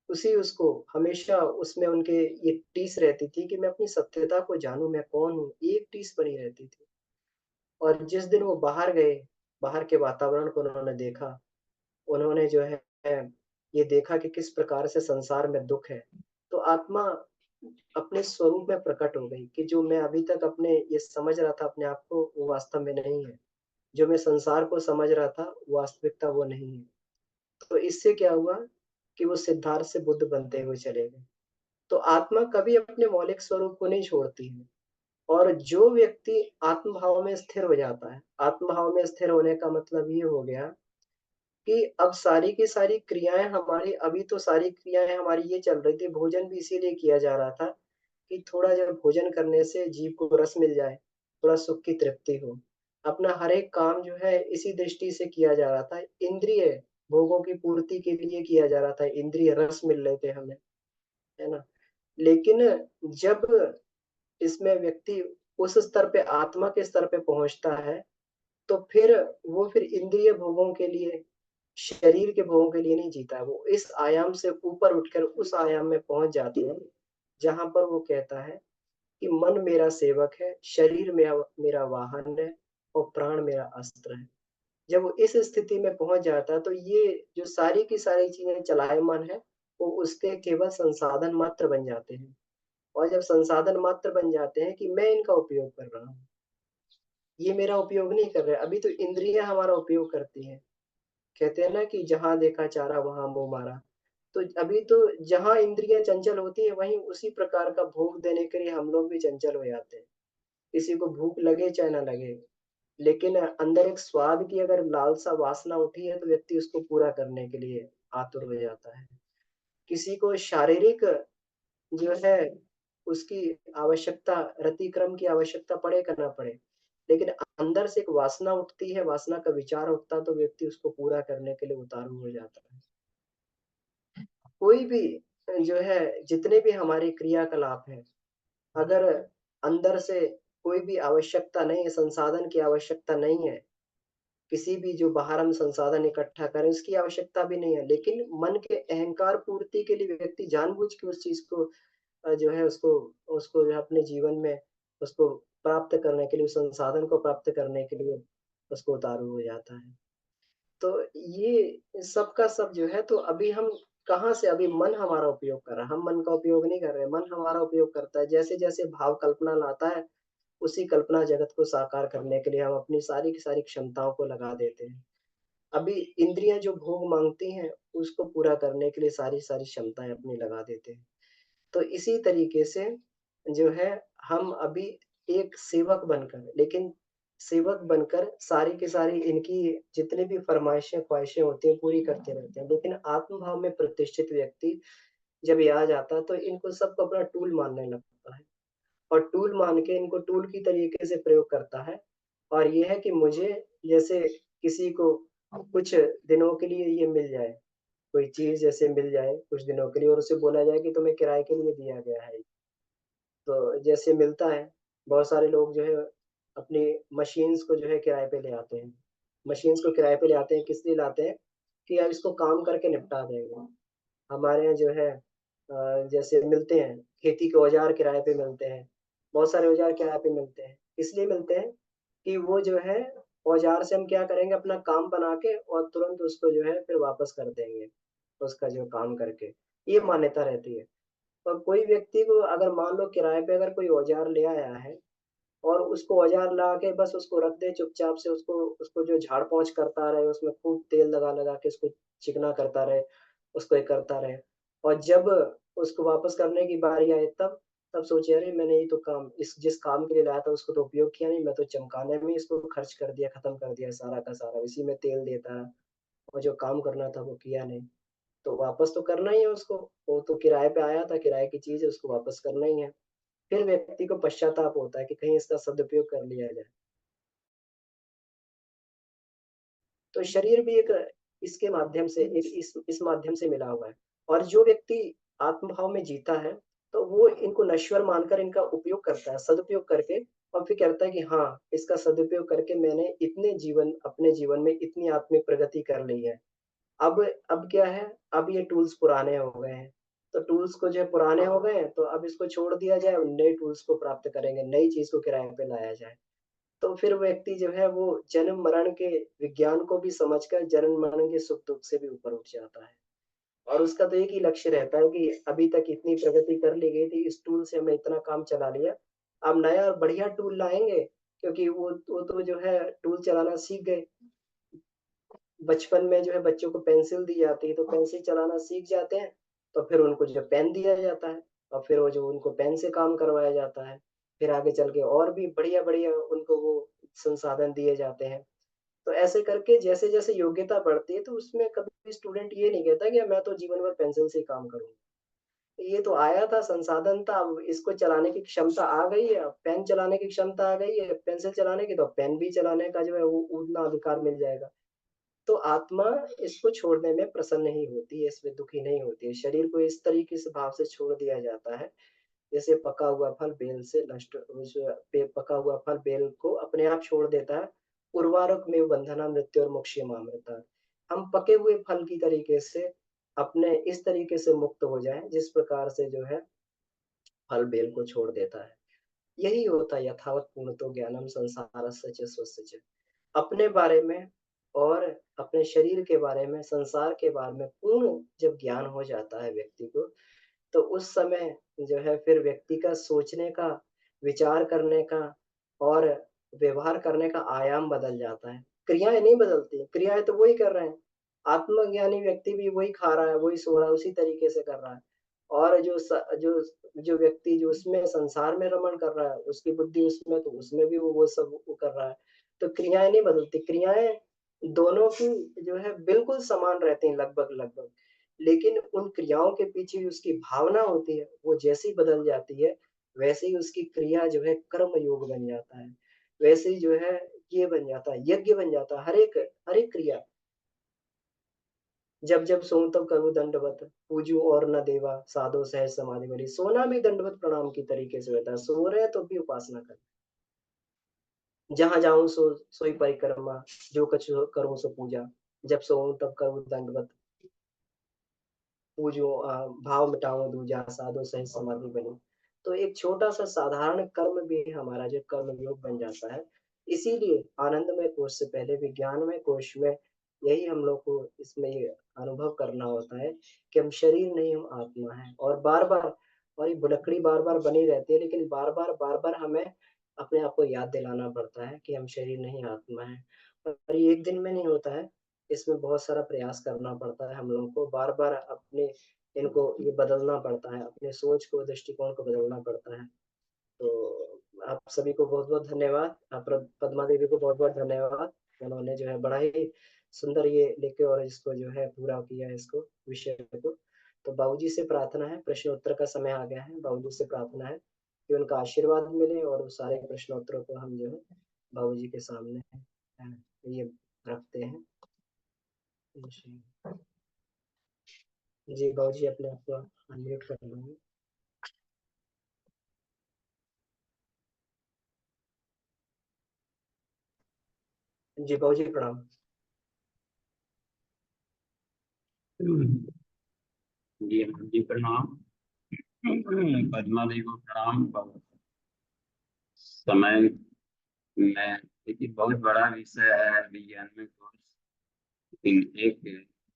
उसी उसको हमेशा उसमें उनके ये टीस रहती थी कि मैं अपनी सत्यता को जानूं, मैं कौन हूँ, एक टीस बनी रहती थी। और जिस दिन वो बाहर गए, बाहर के वातावरण को उन्होंने देखा, उन्होंने जो है ये देखा कि किस प्रकार से संसार में दुख है, तो आत्मा अपने स्वरूप में प्रकट हो गई कि जो मैं अभी तक अपने ये समझ रहा था अपने आप को, वो वास्तव में नहीं है। जो मैं संसार को समझ रहा था वास्तविकता वो नहीं है। तो इससे क्या हुआ कि वो सिद्धार्थ से बुद्ध बनते हुए चले गए। तो आत्मा कभी अपने मौलिक स्वरूप को नहीं छोड़ती है। और जो व्यक्ति आत्मभाव में स्थिर हो जाता है, आत्मभाव में स्थिर होने का मतलब ये हो गया कि अब सारी की सारी क्रियाएं हमारी, अभी तो सारी क्रियाएं हमारी ये चल रही थी, भोजन भी इसीलिए किया जा रहा था कि थोड़ा जब भोजन करने से जीव को रस मिल जाए, थोड़ा सुख की तृप्ति हो। अपना हर एक काम जो है इसी दृष्टि से किया जा रहा था, इंद्रिय भोगों की पूर्ति के लिए किया जा रहा था, इंद्रिय रस मिल रहे थे हमें, है ना। लेकिन जब इसमें व्यक्ति उस स्तर पे, आत्मा के स्तर पे पहुंचता है, तो फिर इंद्रिय भोगों के लिए, शरीर के भोगों के लिए नहीं जीता है। वो इस आयाम से ऊपर उठकर उस आयाम में पहुंच जाती है जहां पर वो कहता है कि मन मेरा सेवक है, शरीर मेरा मेरा वाहन है और प्राण मेरा अस्त्र है। जब वो इस स्थिति में पहुंच जाता है तो ये जो सारी की सारी चीजें चलायमान है, वो उसके केवल संसाधन मात्र बन जाते हैं। और जब संसाधन मात्र बन जाते हैं कि मैं इनका उपयोग कर रहा हूँ, ये मेरा उपयोग नहीं कर रहे, अभी तो इंद्रियां हमारा उपयोग करती हैं। कहते हैं ना कि जहां देखा चारा वहां मुंह मारा। तो अभी तो जहां इंद्रियां चंचल होती है वहीं उसी प्रकार का भोग देने के लिए हम लोग भी चंचल हो जाते हैं। किसी को भूख लगे चाहे ना लगे, लेकिन अंदर एक स्वाद की अगर लालसा वासना उठी है तो व्यक्ति उसको पूरा करने के लिए आतुर हो जाता है। किसी को शारीरिक जो है उसकी आवश्यकता, रतिक्रम की आवश्यकता पड़े करना पड़े, लेकिन अंदर से एक वासना उठती है, वासना का विचार उठता है तो व्यक्ति उसको पूरा करने के लिए उतारू हो जाता है। कोई भी जो है जितने भी हमारे क्रियाकलाप हैं, अगर अंदर से कोई भी आवश्यकता नहीं है, संसाधन की आवश्यकता नहीं है, किसी भी जो बाहर हम संसाधन इकट्ठा करें उसकी आवश्यकता भी नहीं है, लेकिन मन के अहंकार पूर्ति के लिए व्यक्ति जानबूझ के उस चीज़ को जो है उसको उसको जो है अपने जीवन में उसको प्राप्त करने के लिए, उस संसाधन को प्राप्त करने के लिए उसको उतारू हो जाता है। तो ये सब का सब जो है तो अभी हम कहाँ से अभी मन हमारा उपयोग कर रहा है, हम मन का उपयोग नहीं कर रहे हैं, मन हमारा उपयोग करता है। जैसे-जैसे भाव कल्पना लाता है, उसी कल्पना जगत को साकार करने के लिए हम अपनी सारी की सारी क्षमताओं को लगा देते हैं। अभी इंद्रियाँ जो भोग माँगती हैं, उसको पूरा करने के लिए सारी-सारी क्षमताएँ अपनी लगा देते हैं। तो इसी तरीके से जो है हम अभी एक सेवक बनकर लेकिन सेवक बनकर सारी की सारी इनकी जितनी भी फ़रमाइशें, ख़्वाहिशें होती हैं पूरी करते रहते हैं। लेकिन आत्म भाव में प्रतिष्ठित व्यक्ति जब ये आ जाता है तो इनको सबको अपना टूल मानने लगता है और टूल मान के इनको टूल की तरीके से प्रयोग करता है और ये है कि मुझे जैसे किसी को कुछ दिनों के लिए ये मिल जाए, कोई चीज़ जैसे मिल जाए कुछ दिनों के लिए और उसे बोला जाए कि तुम्हें किराए के लिए दिया गया है। तो जैसे मिलता है, बहुत सारे लोग जो है अपनी मशीन्स को जो है किराए पे ले आते हैं। मशीन्स को किराए पे ले आते हैं, किस लिए लाते हैं? कि अब इसको काम करके निपटा देंगे। हमारे यहाँ जो है जैसे मिलते हैं, खेती के औज़ार किराए पे मिलते हैं, बहुत सारे औज़ार किराए पे मिलते हैं। इसलिए मिलते हैं कि वो जो है औज़ार से हम क्या करेंगे अपना काम बना के और तुरंत उसको जो है फिर वापस कर देंगे, उसका जो काम करके। ये मान्यता रहती है। और कोई व्यक्ति को अगर मान लो किराए पे अगर कोई औज़ार ले आया है और उसको औज़ार ला के बस उसको रख दे चुपचाप से उसको उसको जो झाड़-पोंछ करता रहे, उसमें खूब तेल लगा-लगा के उसको चिकना करता रहे, उसको ये करता रहे और जब उसको वापस करने की बारी आए तब सोचे अरे मैंने ये तो काम इस जिस काम के लिए लाया था उसको तो उपयोग किया नहीं, मैं तो चमकाने में ही इसको खर्च कर दिया, खत्म कर दिया सारा का सारा, इसी में तेल देता रहा और जो काम करना था वो किया नहीं। तो वापस तो करना ही है उसको, वो तो किराए पे आया था, किराए की चीज़ है उसको वापस करना ही है। फिर व्यक्ति को पश्चाताप होता है कि कहीं इसका सदुपयोग कर लिया जाए। तो शरीर भी एक इसके माध्यम से एक इस माध्यम से मिला हुआ है और जो व्यक्ति आत्म-भाव में जीता है, तो वो इनको नश्वर मानकर इनका उपयोग करता है, सदुपयोग करके और फिर कहता है कि हाँ, इसका सदुपयोग करके मैंने इतने जीवन अपने जीवन में इतनी आत्मिक प्रगति कर ली है। अब क्या है, अब ये टूल्स पुराने हो गए हैं, तो टूल्स को जो है पुराने हो गए हैं, तो अब इसको छोड़ दिया जाए और नए टूल्स को प्राप्त करेंगे, नई चीज़ को किराए पे लाया जाए। तो फिर व्यक्ति जो है वो जन्म-मरण के विज्ञान को भी समझकर जन्म-मरण के सुख-दुःख से भी ऊपर उठ जाता है। और उसका तो एक ही लक्ष्य रहता है कि अभी तक इतनी प्रगति कर ली गई थी, इस टूल से हमने इतना काम चला लिया, अब नया और बढ़िया टूल लाएँगे क्योंकि वो तो जो है टूल चलाना सीख गए। बचपन में जो है बच्चों को पेंसिल दी जाती है, तो पेंसिल चलाना सीख जाते हैं, तो फिर उनको जो है पेन दिया जाता है और फिर वो जो उनको पेन से काम करवाया जाता है। फिर आगे चल के और भी बढ़िया-बढ़िया उनको वो संसाधन दिए जाते हैं। तो ऐसे करके जैसे-जैसे योग्यता बढ़ती है, तो उसमें कभी स्टूडेंट ये नहीं कहता कि मैं तो जीवन भर पेंसिल से ही काम करूँगा। ये तो आया था, संसाधन था, अब इसको चलाने की क्षमता आ गई है, अब पेन चलाने की क्षमता आ गई है, पेंसिल चलाने की, तो पेन भी चलाने का जो है वो उतना अधिकार मिल जाएगा। तो आत्मा इसको छोड़ने में प्रसन्न नहीं होती है, इसमें दुखी नहीं होती है। शरीर को इस तरीके से भाव से छोड़ दिया जाता है, जैसे पका हुआ फल बेल से नष्ट उस पे पका हुआ फल बेल को अपने आप छोड़ देता है। उर्वारुकमेव बंधना मृत्यु और मोक्षयमामृता। हम पके हुए फल की तरीके से अपने इस तरीके से मुक्त हो जाएँ, जिस प्रकार से जो है फल बेल को छोड़ देता है। यही होता है यथावत पूर्णतो ज्ञानम संसारस्य च स्वस्य च। अपने बारे में और अपने शरीर के बारे में, संसार के बारे में पूर्ण जब ज्ञान हो जाता है व्यक्ति को, तो उस समय जो है फिर व्यक्ति का सोचने का, विचार करने का और व्यवहार करने का आयाम बदल जाता है। क्रियाएँ नहीं बदलती, क्रियाएँ तो वही कर रहे हैं। आत्मज्ञानी व्यक्ति भी वही खा रहा है, वही सो रहा है, उसी तरीके से कर रहा है। और जो व्यक्ति जो उसमें संसार में रमण कर रहा है, उसकी बुद्धि उसमें तो उसमें भी वो सब वो कर रहा है। तो क्रियाएँ नहीं बदलती, क्रियाएँ दोनों की जो है बिल्कुल समान रहती हैं लगभग-लगभग। लेकिन उन क्रियाओं के पीछे जो उसकी भावना होती है, वो जैसे ही बदल जाती है, वैसे ही उसकी क्रिया जो है कर्म योग बन जाता है। वैसे ही जो है ये बन जाता है, यज्ञ बन जाता है, हर एक क्रिया। जब जब सोऊं तब करूँ दंडवत, पूजूं और न देवा, साधो सहज समाधि भरी। सोना भी दंडवत प्रणाम की तरीके से होता है, सो रहे हैं तो भी उपासना कर। जहाँ जाऊं सोई परिक्रमा, जो कछु करूं सो पूजा। जब सोऊं तब करूं दंडवत, पूजूं भाव मिटाऊं दूजा, साधो सहज समाधि बनी। तो एक छोटा सा साधारण कर्म भी हमारा जो कर्म योग बन जाता है। इसीलिए आनंदमय कोश से पहले विज्ञानमय कोश में यही हम लोग को इसमें ये अनुभव करना होता है कि हम शरीर नहीं, हम आत्मा है। और बार बार, और ये भुलक्कड़ी बार बार बनी रहती है, लेकिन बार बार हमें अपने आप को याद दिलाना पड़ता है कि हम शरीर नहीं, आत्मा है। और ये एक दिन में नहीं होता है, इसमें बहुत सारा प्रयास करना पड़ता है हम लोगों को। बार बार अपने इनको ये बदलना पड़ता है, अपने सोच को, दृष्टिकोण को बदलना पड़ता है। तो आप सभी को बहुत बहुत धन्यवाद। पद्मा देवी को बहुत बहुत धन्यवाद। उन्होंने जो है बड़ा ही सुंदर ये लेके और इसको जो है पूरा किया है, इसको विषय को। तो बाबूजी से प्रार्थना है, प्रश्न उत्तर का समय आ गया है। बाबूजी से प्रार्थना है कि उनका आशीर्वाद मिले और उस सारे प्रश्नोत्तरों को हम जो है बाबूजी के सामने ये रखते हैं। जी बाबूजी, अपने आप को अनम्यूट कर लेंगे। जी बाबूजी प्रणाम। जी प्रणाम। पद्मा देवी को प्रणाम। समय में देखिए बहुत बड़ा विषय है विज्ञान में कोर्स, लेकिन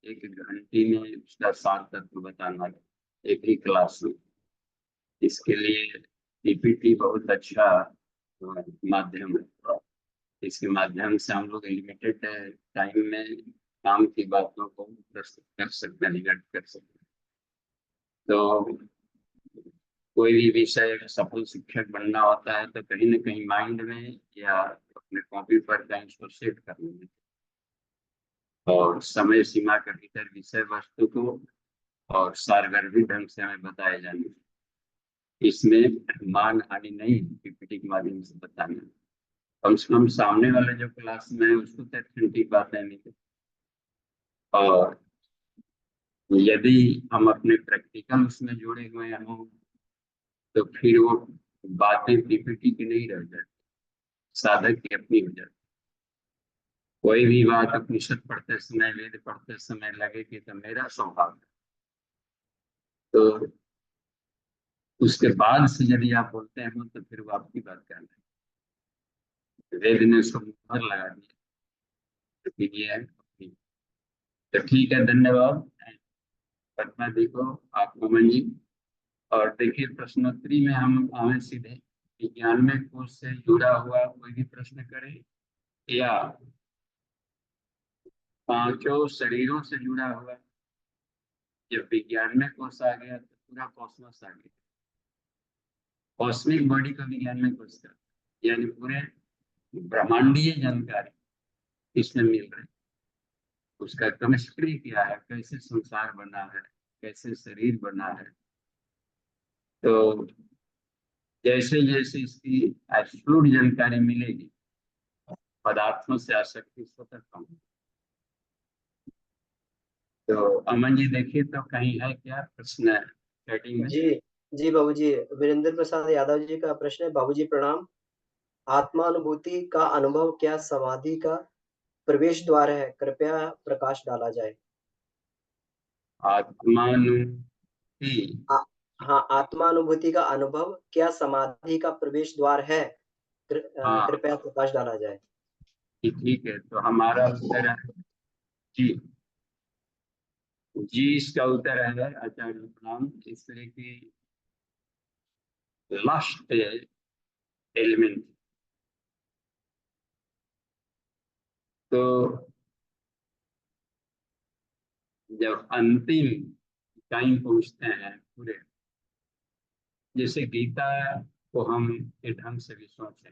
एक घंटे में उसका सार तत्व बताना एक ही क्लास में, इसके लिए पीपीटी बहुत अच्छा माध्यम है। इसके माध्यम से हम लोग लिमिटेड टाइम में काम की बातों को प्रस्तुत कर सकते हैं, निगट कर सकते हैं। तो कोई भी विषय सफल शिक्षक बनना होता है तो कहीं ना कहीं माइंड में या अपने कॉपी पर कहीं उसको सेट कर लेंगे और समय सीमा के भीतर विषय वस्तु को और सारगर्भित ढंग से हमें बताए जाने। इसमें मान हानि नहीं, पीपीटी के माध्यम से बताना। कम से कम सामने वाले जो क्लास में है उसको तो ठीक बातें नहीं। और यदि हम अपने प्रैक्टिकल उसमें जुड़े हुए हों तो फिर वो बातें पीपीटी की नहीं रह जाती, साधक की अपनी हो जाती। कोई भी बात उपनिषद पढ़ते समय, वेद पढ़ते समय लगे कि तो मेरा स्वभाव है, तो उसके बाद से यदि आप बोलते हैं तो फिर वो आपकी बात कर रहे हैं। वेद ने उसको मुहर लगा दिया तो ये है अपनी। तो ठीक है, धन्यवाद पद्मा दी को, आपको मंजी। और देखिए प्रश्नोत्तरी में हम आवे सीधे विज्ञान में कोर्स से जुड़ा हुआ कोई भी प्रश्न करें या पांचों शरीरों से जुड़ा हुआ। जब विज्ञान में कोर्स आ गया तो पूरा कॉस्मोस आ गया। कॉस्मिक बॉडी का विज्ञान में कोर्स कर, यानी पूरे ब्रह्मांडीय जानकारी इसमें मिल रही। उसका केमिस्ट्री क्या है, कैसे संसार बना है, कैसे शरीर बना है। तो जैसे जैसे इसकी एब्सोल्यूट जानकारी मिलेगी, पदार्थों से आसक्ति स्वतः कम। तो अमन जी देखिए तो कहीं है क्या प्रश्न चैटिंग में? जी जी बाबूजी, वीरेंद्र प्रसाद यादव जी का प्रश्न है। बाबूजी प्रणाम। आत्मानुभूति का अनुभव क्या समाधि का प्रवेश द्वार है? कृपया प्रकाश डाला जाए। आत्मानुभूति। आ, हाँ, आत्मानुभूति का अनुभव क्या समाधि का प्रवेश द्वार है? हाँ कृपया प्रकाश डाला जाए। ठीक है, तो हमारा उत्तर है जी। जी इसका उत्तर है आचार्य प्रणाम, इस तरह की लास्ट एलिमेंट। तो जब अंतिम टाइम पहुंचते हैं पूरे, जैसे गीता को हम के ढंग से भी सोचें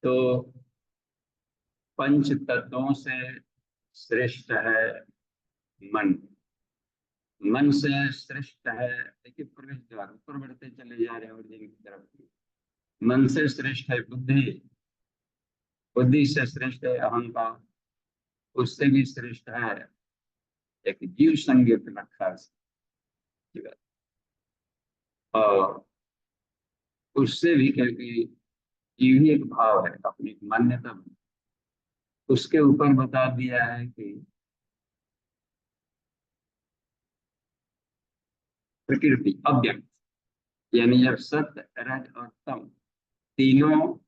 तो पंच तत्वों से श्रेष्ठ है मन। मन से श्रेष्ठ है, देखिए प्रवेश द्वार ऊपर बढ़ते चले जा रहे हैं और दिन की तरफ। मन से श्रेष्ठ है बुद्धि, बुद्धि से श्रेष्ठ है अहंकार, उससे भी श्रेष्ठ है एक जीव संज्ञक रखा है। और उससे भी क्योंकि जीव ही एक भाव है, अपनी एक मान्यता, उसके ऊपर बता दिया है कि प्रकृति अव्यक्त, यानी जब सत्य रज और तम तीनों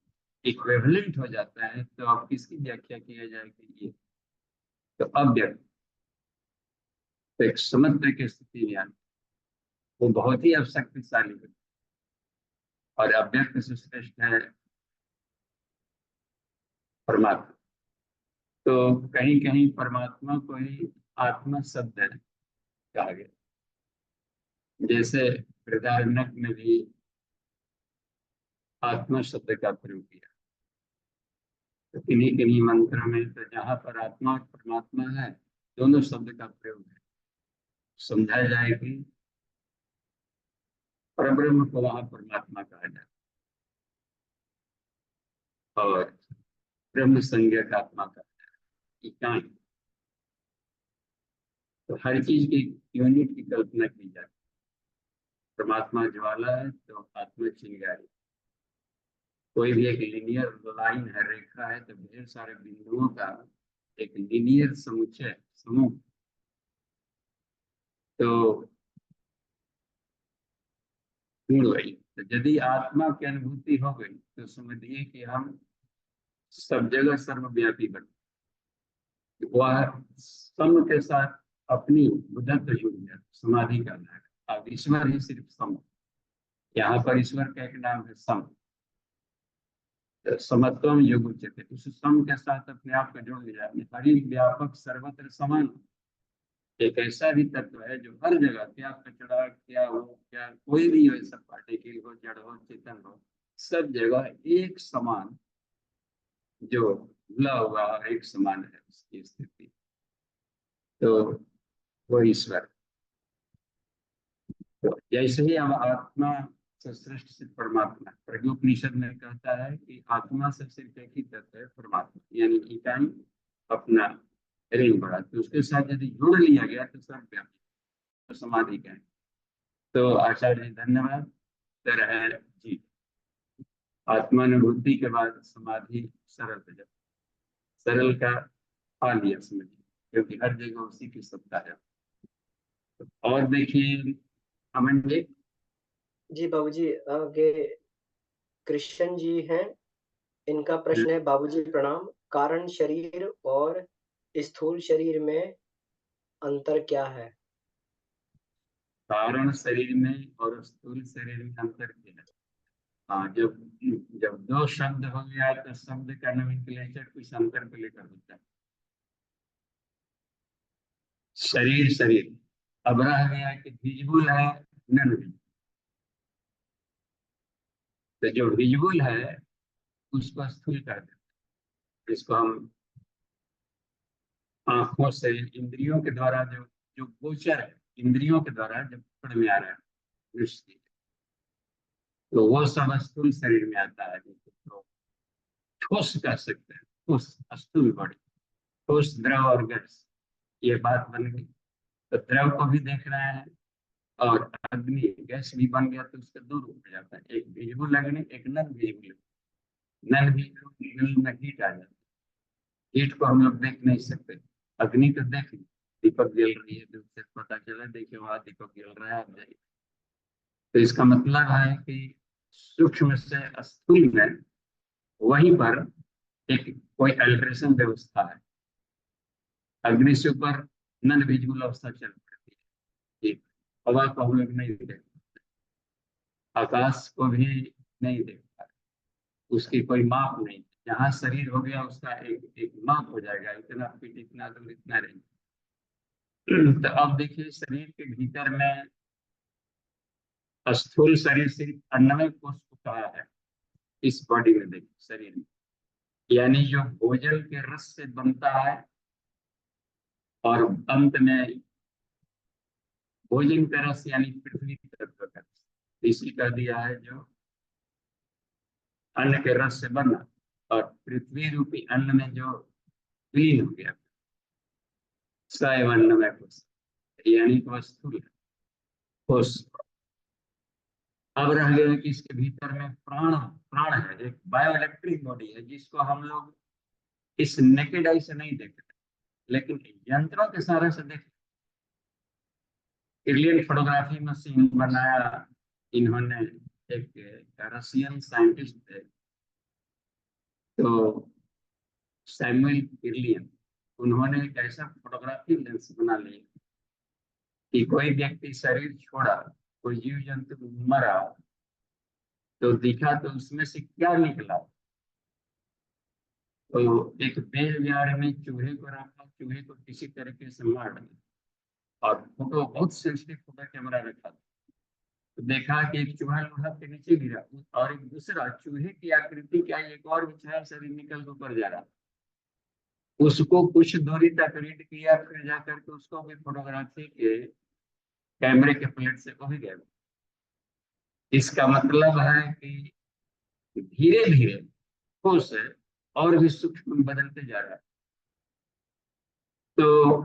इक्विवेलेंट हो जाता है तो अब किसकी व्याख्या किया जाए कि ये तो अव्यक्त, तो एक समुद्र की स्थिति में आना, वो बहुत ही अब शक्तिशाली है और अव्यक्त से श्रेष्ठ है परमात्मा। तो कहीं कहीं परमात्मा को ही आत्मा शब्द कहा गया, जैसे बृहदारण्यक में भी आत्मा शब्द का प्रयोग किया। तो किन्हीं किन्हीं मंत्रों में तो जहाँ पर आत्मा और परमात्मा है दोनों शब्द का प्रयोग है, समझाया जाए कि परब्रह्म को वहां परमात्मा कहा जाए और ब्रह्म संज्ञक आत्मा कहा जाए, इकाई। तो हर चीज की यूनिट की कल्पना की जाती है। परमात्मा ज्वाला है तो आत्मा चिंगारी, कोई भी एक लीनियर लाइन है, रेखा है, तो ढेर सारे बिंदुओं का एक लीनियर समुच्चय समूह। तो वही, तो यदि आत्मा की अनुभूति हो गई तो समझिए कि हम सब जगह सर्वव्यापी बन, वह सम के साथ अपनी बुद्धत्व जुड़ गया, समाधि का नाम। अब ईश्वर ही सिर्फ सम, यहाँ पर ईश्वर का एक नाम है सम, तो समत्वम योग उच्यते, उस सम के साथ अपने आप को जोड़ लिया। हरि व्यापक सर्वत्र समान, एक ऐसा भी तत्व है जो हर जगह, क्या कचरा क्या हो, क्या कोई भी हो, सब पार्टिकल हो, जड़ हो, चेतन हो, सब जगह एक समान जो मिला हुआ एक समान है उसकी स्थिति, तो वो ईश्वर। तो जैसे ही अब आत्मा से श्रेष्ठ सिर्फ परमात्मा, प्रज्ञोपनिषद में कहता है कि आत्मा से सिर्फ एक ही तत्व है परमात्मा, यानी इकाई अपना रिंग बढ़ा, तो उसके साथ यदि जुड़ लिया गया तो सर्वव्यापी, तो समाधि का है। तो आचार्य जी धन्यवाद। तरह जी, आत्मानुभूति के बाद समाधि सरल हो जाती, सरल का आ लिया समझिए, क्योंकि हर जगह उसी की सत्ता है। और देखिए अमन जी। जी बाबूजी, आगे कृष्ण जी हैं। इनका प्रश्न है, बाबूजी प्रणाम, कारण शरीर और स्थूल शरीर में अंतर क्या है? कारण शरीर में और स्थूल शरीर में अंतर क्या है? हाँ, जब जब दो शब्द हो गया तो शब्द का नोमेनक्लेचर कुछ अंतर को लेकर होता है। शरीर शरीर, अब रह गया कि विजिबल है नॉन विजिबल, तो जो विजिबल है उसको स्थूल कर देते हैं, जिसको हम आंखों से इंद्रियों के द्वारा जो जो गोचर है, इंद्रियों के द्वारा जब पकड़ में आ रहा है दृष्टि, तो वो सब स्थूल शरीर में आता है। तो ठोस कह सकते हैं, ठोस स्थूल बॉडी, ठोस द्रव और गैस, ये बात बन गई। तो द्रव को भी देख रहे हैं और अग्नि गैस भी बन गया, तो उसका दो रूप हो जाता है, एक विजिबल अग्नि, एक नन विजिबल। नन विजिबल में हीट आ जाती है, हीट को हम लोग देख नहीं सकते, अग्नि को देख, दीपक जल रही है दूर से पता चला, देखिए वहां दीपक जल रहा है, आप जाइए। तो इसका मतलब है कि सूक्ष्म से स्थूल में वहीं पर एक कोई अल्ट्रेशन व्यवस्था है। अग्नि से ऊपर नन विजिबल अवस्था चल पड़ती है, एक हवा को हम लोग नहीं देख, आकाश को भी नहीं देख पाते, उसकी कोई माप नहीं। जहाँ शरीर हो गया उसका एक एक माप हो जाएगा, इतना फीट, इतना दूर, इतना रेंज। तो अब देखिए शरीर के भीतर में स्थूल शरीर सिर्फ अन्नमय कोष को कहा है इस बॉडी में, देखिए शरीर में, यानी जो भोजन के रस से बनता है और अंत में भोजन का रस यानी पृथ्वी तत्व का रस, इसी का दिया है जो अन्न के रस से बना और पृथ्वी रूपी अन्न में जो विलीन हो गया, सैव अन्न में कुछ यानी कि वस्तु है ठोस। अब रह गया कि इसके भीतर में प्राण प्राण है, एक बायो इलेक्ट्रिक बॉडी है जिसको हम लोग इस नेकेड आई से नहीं देखते, लेकिन यंत्रों के सहारे से देख। एलियन फोटोग्राफी मशीन बनाया इन्होंने, एक रशियन साइंटिस्ट थे, तो सैमुअल किर्लियन, उन्होंने एक ऐसा फोटोग्राफी लेंस बना लिया कि कोई व्यक्ति शरीर छोड़ा, कोई जीव जंतु मरा, तो दिखा तो उसमें से क्या निकला। तो एक बेल जार में चूहे को रखा, चूहे को किसी तरीके से मार डाला और फोटो, बहुत सेंसिटिव फोटो कैमरा रखा, तो देखा कि एक चूहा लोहा के नीचे गिरा और एक दूसरा चूहे की आकृति का एक और विशाल शरीर निकल के ऊपर जा रहा। उसको कुछ दूरी तक रीड किया, फिर जाकर के उसको भी फोटोग्राफी के कैमरे के प्लेट से वो भी गए। इसका मतलब है कि धीरे धीरे ठोस है और भी सूक्ष्म बदलते जा रहा है। तो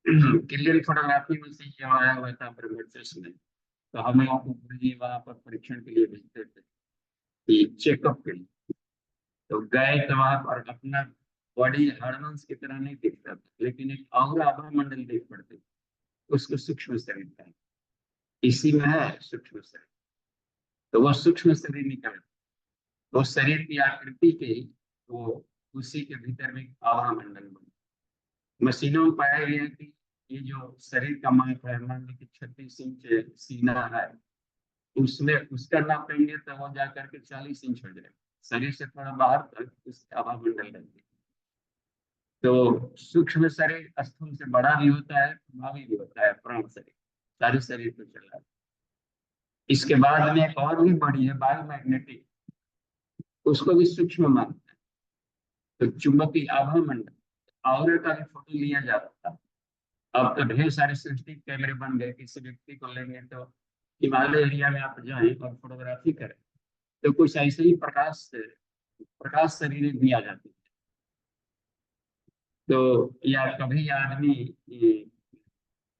क्लियर फोटोग्राफी में से ये आया हुआ था ब्रह्मचर्य में, तो हम लोगों को गुरु जी वहां पर परीक्षण के लिए भेजते थे कि चेकअप के लिए। तो गए तो वहां पर अपना बॉडी हार्मोन्स की तरह नहीं दिखता था, लेकिन एक और आभा मंडल देख पड़ते थे, उसको सूक्ष्म शरीर था। इसी में है सूक्ष्म शरीर, तो वह सूक्ष्म शरीर निकल, वो शरीर की आकृति के वो उसी के भीतर में आभा मंडल बना। मशीनों में पाया गया कि ये जो शरीर का माप है, मान लीजिए 36 इंच सीना है, उसमें उसका नापेंगे तो वो जाकर के 40 इंच हो जाएगा। शरीर से थोड़ा बाहर तक उसके आभा मंडल रहती है। तो सूक्ष्म शरीर स्थूल से बड़ा भी होता है, प्रभावी भी होता है, प्राण शरीर सारे शरीर पे चल रहा है। इसके बाद में एक और भी बड़ी है बायोमैग्नेटिक, उसको भी सूक्ष्म मानते हैं। तो चुंबकीय आभा मंडल और का भी फोटो लिया जाता था। अब तो ढेर सारे सेंसिटिव कैमरे बन गए, किसी व्यक्ति को लेंगे तो हिमालय एरिया में आप जाएं और फोटोग्राफी करें तो कुछ ऐसे ही प्रकाश शरीर भी आ जाती है। तो या कभी आदमी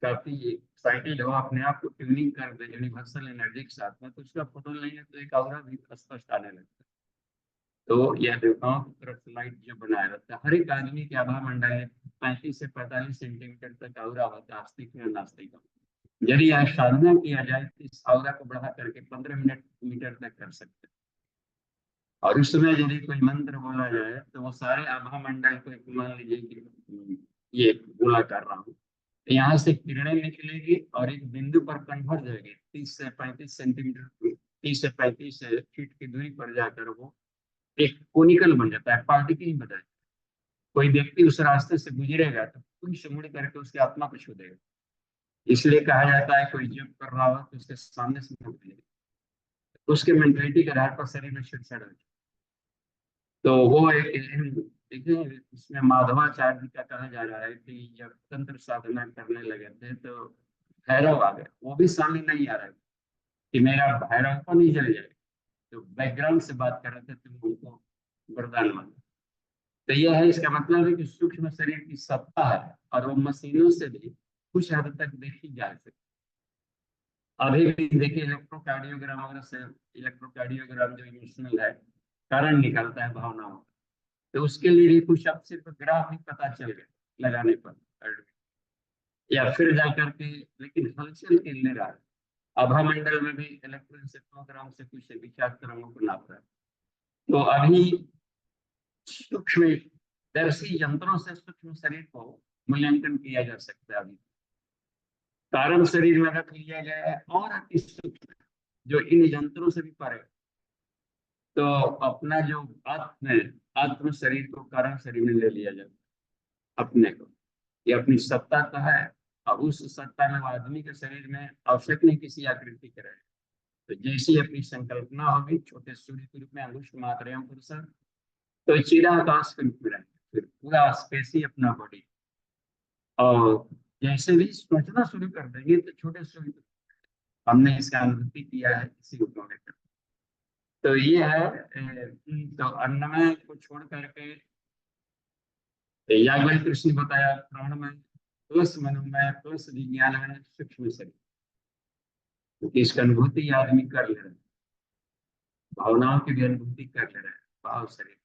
काफी एक्साइटेड हो, अपने आप को ट्यूनिंग कर दे यूनिवर्सल एनर्जी के साथ में, तो उसका फोटो लेंगे तो एक और भी स्पष्ट आने लगता है। तो यह देवताओं की तरफ लाइट जो बनाया रहता है, हर एक आदमी के आभा मंडल में 35 से 45 सेंटीमीटर तक औरा होता है, आस्तिक में नास्तिक में। यदि यह साधना किया जाए तो इस औरा को बढ़ा करके 15 मीटर तक कर सकते हैं। और उस समय यदि कोई मंत्र बोला जाए तो वो सारे आभा मंडल को, मान लीजिए कि ये गोला कर रहा हूँ, यहाँ से किरणें निकलेगी और एक बिंदु पर कन्वर्ज होगी 30 से 35 सेंटीमीटर, 30 से 35 फीट की दूरी पर जाकर वो एक कोनिकल बन जाता है, पार्टिकल बन जाता है। कोई व्यक्ति उस रास्ते से गुजरेगा तो कोई से मुड़ करके उसकी आत्मा को छू देगा। इसलिए कहा जाता है कोई जब कर रहा हो तो उसके सामने से मुड़ जाएगा, उसके मेंटलिटी के आधार पर शरीर में छेड़छाड़ होती है। तो वो एक देखिए, इसमें माधवाचार्य जी का कहा जा रहा है कि जब तंत्र साधना करने लगे थे तो भैरव आ गए, वो भी सामने नहीं आ रहा है कि मेरा भैरव को नहीं चले जाए, तो बैकग्राउंड से बात कर रहे थे, तुम उनको वरदान मानो। तो यह है, इसका मतलब है कि सूक्ष्म शरीर की सत्ता है और वो मशीनों से भी कुछ हद तक देखी जा सकती। अभी भी देखिए इलेक्ट्रोकार्डियोग्राम वगैरह से, इलेक्ट्रोकार्डियोग्राम जो इमोशनल है, कारण निकलता है भावनाओं, तो उसके लिए भी कुछ अब सिर्फ ग्राफ ही पता चल गया लगाने पर, या फिर जाकर के, लेकिन हलचल के ले रहा है। आभा मंडल में भी इलेक्ट्रोग्राम से कुछ विचार तरंगों को नाप रहा है। तो अभी सूक्ष्म दर्शी यंत्रों से सूक्ष्म शरीर को मूल्यांकन किया जा सकता है। अभी कारण शरीर में रख लिया गया है और अति सूक्ष्म जो इन यंत्रों से भी परे। तो अपना जो आत्म शरीर को कारण शरीर में ले लिया जाता है अपने को, ये अपनी सत्ता तो है, और उस सत्ता में वो आदमी के शरीर में आवश्यक नहीं किसी आकृति के रहे। तो जैसी अपनी संकल्पना होगी छोटे सूर्य के रूप में अंगुष्ठ मात्र पुरुष, तो चिराकाश के रूप में रहेंगे, फिर पूरा स्पेस ही अपना बॉडी। और जैसे भी सोचना शुरू कर देंगे तो छोटे सूर्य, हमने इसका अनुभूति किया है इसी रूप में। तो ये है तो अन्नमय को छोड़ करके याज्ञवल्क्य कृष्ण ने बताया प्राणमय प्लस मनोमय प्लस विज्ञान है सूक्ष्म शरीर, क्योंकि इसकी अनुभूति आदमी कर ले रहा है, भावनाओं की भी अनुभूति कर ले रहा है भाव शरीर।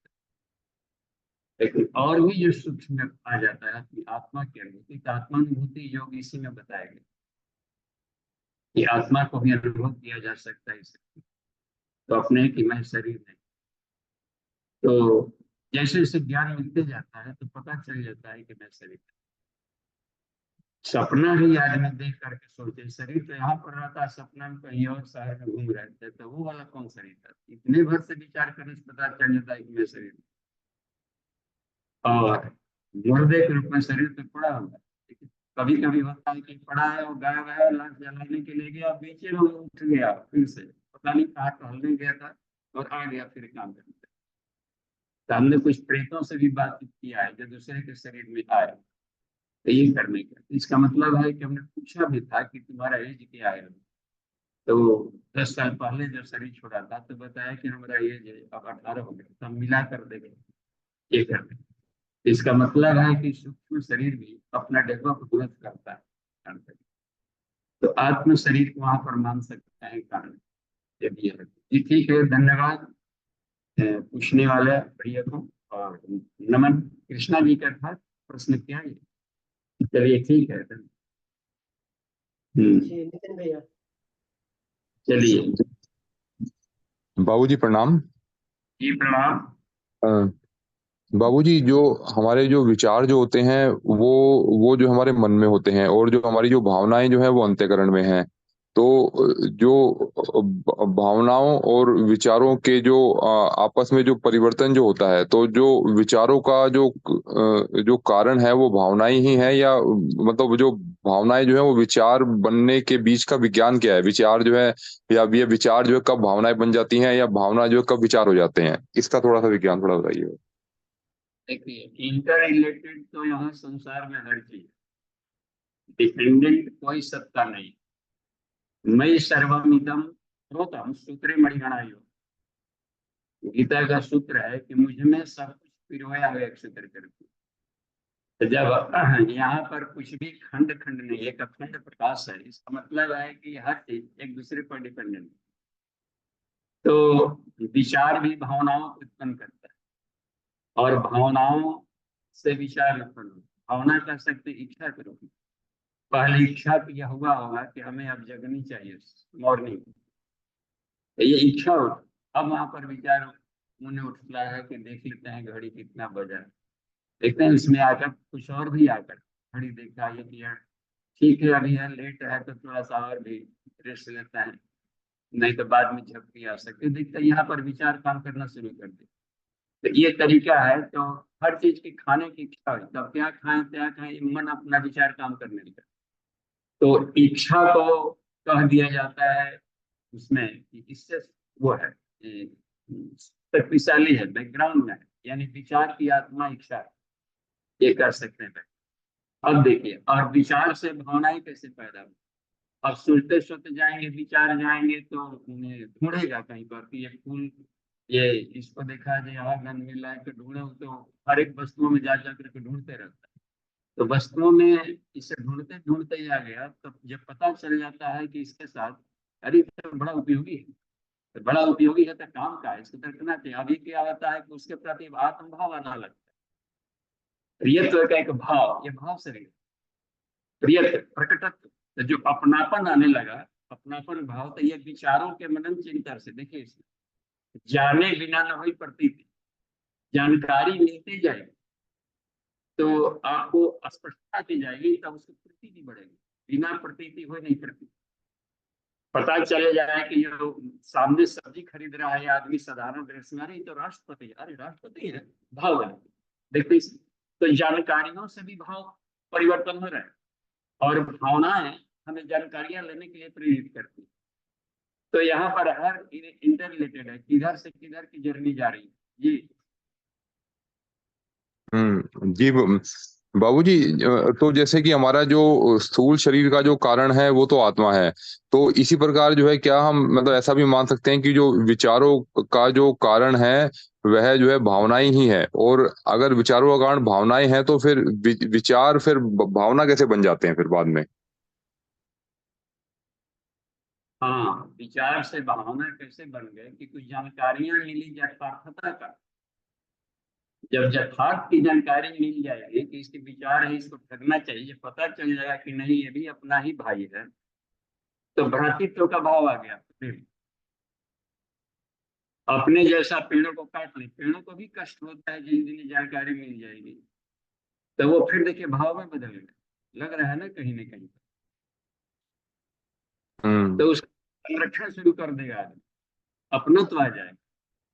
लेकिन और भी जो सूक्ष्म आ जाता है अपनी आत्मा की अनुभूति, तो आत्मानुभूति योग इसी में बताया गया कि आत्मा को भी अनुभव किया जा सकता है इसे, तो अपने कि मैं शरीर नहीं। तो जैसे जैसे ज्ञान मिलते जाता है तो पता चल जाता है कि मैं शरीर नहीं। सपना ही आदमी देख करके सोचे शरीर तो यहाँ पर रहता है, सपना में कहीं और शहर में घूम रहे थे, तो वो वाला कौन शरीर था? इतने भर से विचार करने से पता चल जाता है कि मैं शरीर नहीं। और मुर्दे के रूप में शरीर पे पड़ा हुआ है, लेकिन कभी कभी होता है कि पड़ा है वो गायब है, लाश जलाने के लिए गया, बीच में उठ गया, फिर से पता नहीं कहाँ टहलने गया था और आ गया फिर काम करने। तो हमने कुछ प्रेतों से भी बातचीत किया है जो दूसरे के शरीर में आए, तो ये करने का इसका मतलब है कि हमने पूछा भी था कि तुम्हारा एज क्या है, तो 10 साल पहले जब शरीर छोड़ा था तो बताया कि हमारा एज अब 18 हो गया, तो हम मिला कर देंगे ये करने। इसका मतलब है कि सूक्ष्म शरीर भी अपना डेवलप करता है, तो आत्म शरीर को वहां पर मान सकते हैं कारण जब ये है। जी ठीक है, धन्यवाद पूछने वाले भैया को। और नमन कृष्णा जी का था प्रश्न, क्या है? चलिए ठीक है। जी नितिन भैया। चलिए बाबूजी प्रणाम। जी प्रणाम। अ, बाबूजी, जो हमारे जो विचार जो होते हैं वो जो हमारे मन में होते हैं, और जो हमारी जो भावनाएं जो है वो अंतःकरण में हैं। तो जो भावनाओं और विचारों के जो आपस में जो परिवर्तन जो होता है, तो जो विचारों का जो कारण है वो भावनाएं ही है, या मतलब जो भावनाएं जो है वो विचार बनने के बीच का विज्ञान क्या है? विचार जो है, या ये विचार जो है कब भावनाएं बन जाती हैं, या भावना जो है कब विचार हो जाते हैं? इसका थोड़ा सा विज्ञान थोड़ा बताइए। देखिए इंटर रिलेटेड तो यहाँ संसार में हर चीज, डिपेंडेंट कोई सत्ता नहीं। मैं सर्वमिदं प्रोतम सूत्रे मणिगणायो, गीता का सूत्र है कि मुझ में सब कुछ पिरोया हुआ एक सूत्र करके। तो जब यहाँ पर कुछ भी खंड खंड नहीं, एक अखंड प्रकाश है, इसका मतलब है कि हर चीज एक दूसरे पर डिपेंडेंट है। तो विचार भी भावनाओं को उत्पन्न करता है, और भावनाओं से विचार उत्पन्न होता है। भावना कर सकते इच्छा करो, पहले इच्छा तो यह हुआ होगा कि हमें अब जगनी चाहिए मॉर्निंग, ये इच्छा हो। अब वहां पर विचार मुझे उठता है कि देख लेते हैं घड़ी कितना बजा, देखते हैं इसमें आकर कुछ और भी आकर घड़ी देखा ये किया, ठीक है अभी है लेट है तो थोड़ा सा और भी रेस्ट लेता है, नहीं तो बाद में झपकी आ सकती है। देखते हैं यहाँ पर विचार काम करना शुरू कर दे। तो ये तरीका है। तो हर चीज की खाने की इच्छा हुई तब क्या खाएं क्या खाएं, मन अपना विचार काम करने लगता है। तो इच्छा को कह दिया जाता है उसमें कि इससे वो है शक्तिशाली है, बैकग्राउंड में है, यानी विचार की आत्मा इच्छा है, ये कर सकते हैं। अब देखिए, और विचार से भावनाएं कैसे पैदा हुई? अब सोचते सोचते जाएंगे, विचार जाएंगे तो उन्हें ढूंढेगा कहीं पर कि ये फूल, ये इसको देखा जाए यहाँ गन मिला है तो ढूंढे, तो हर एक वस्तुओं में जा करके ढूंढते रहता है। तो वस्तुओं में इसे ढूंढते ढूंढते ही आ गया, तो जब पता चल जाता है कि इसके साथ अरे तो बड़ा उपयोगी है, तो बड़ा उपयोगी है तो काम का है, इसको तर्कना चाहिए। अभी क्या होता है कि उसके प्रति आत्मभाव आना लगता है, प्रियत्व का एक भाव, ये भाव से प्रियत्व प्रकटत्व, तो जो अपनापन आने लगा, अपनापन भाव, तो ये विचारों के मनन चिंतन से देखिए इसमें जाने बिना न हुई प्रतीति, जानकारी मिलती जाएगी तो आपको स्पष्टता दी जाएगी, तब उसकी प्रतीति बढ़ेगी। बिना प्रतीति हुए नहीं प्रतीति। पता चले जाए कि जो सामने सब्जी खरीद रहा है आदमी साधारण ड्रेस में, अरे तो राष्ट्रपति, अरे राष्ट्रपति है, भाव है। देखते तो जानकारियों से भी भाव परिवर्तन हो रहा है, और भावनाएं हमें जानकारियां लेने के लिए प्रेरित करती है। तो यहाँ पर हर इंटर रिलेटेड है, किधर से किधर की जर्नी जा रही है। जी जी बाबूजी, तो जैसे कि हमारा जो स्थूल शरीर का जो कारण है वो तो आत्मा है, तो इसी प्रकार जो है क्या हम मतलब ऐसा भी मान सकते हैं कि जो विचारों का जो कारण है वह जो है भावनाएं ही है, और अगर विचारों का कारण भावनाएं हैं तो फिर विचार फिर भावना कैसे बन जाते हैं फिर बाद में? हाँ, विचार से भावना कैसे बन गए कि कुछ जानकारियां मिली यथार्थता का। जब यथार्थ की जानकारी मिल जाएगी कि इसके विचार है, इसको ठगना चाहिए, पता चल जाएगा कि नहीं ये भी अपना ही भाई है, तो भ्रातृत्व का भाव आ गया। फिर अपने जैसा पेड़ों को काट ले, पेड़ों को भी कष्ट होता है जिन दिन जानकारी मिल जाएगी, तो वो फिर देखिए भाव में बदल गए, लग रहा है ना कहीं ना कहीं। हम्म। तो उसका संरक्षण शुरू कर देगा आदमी, अपनत्व आ जाएगा,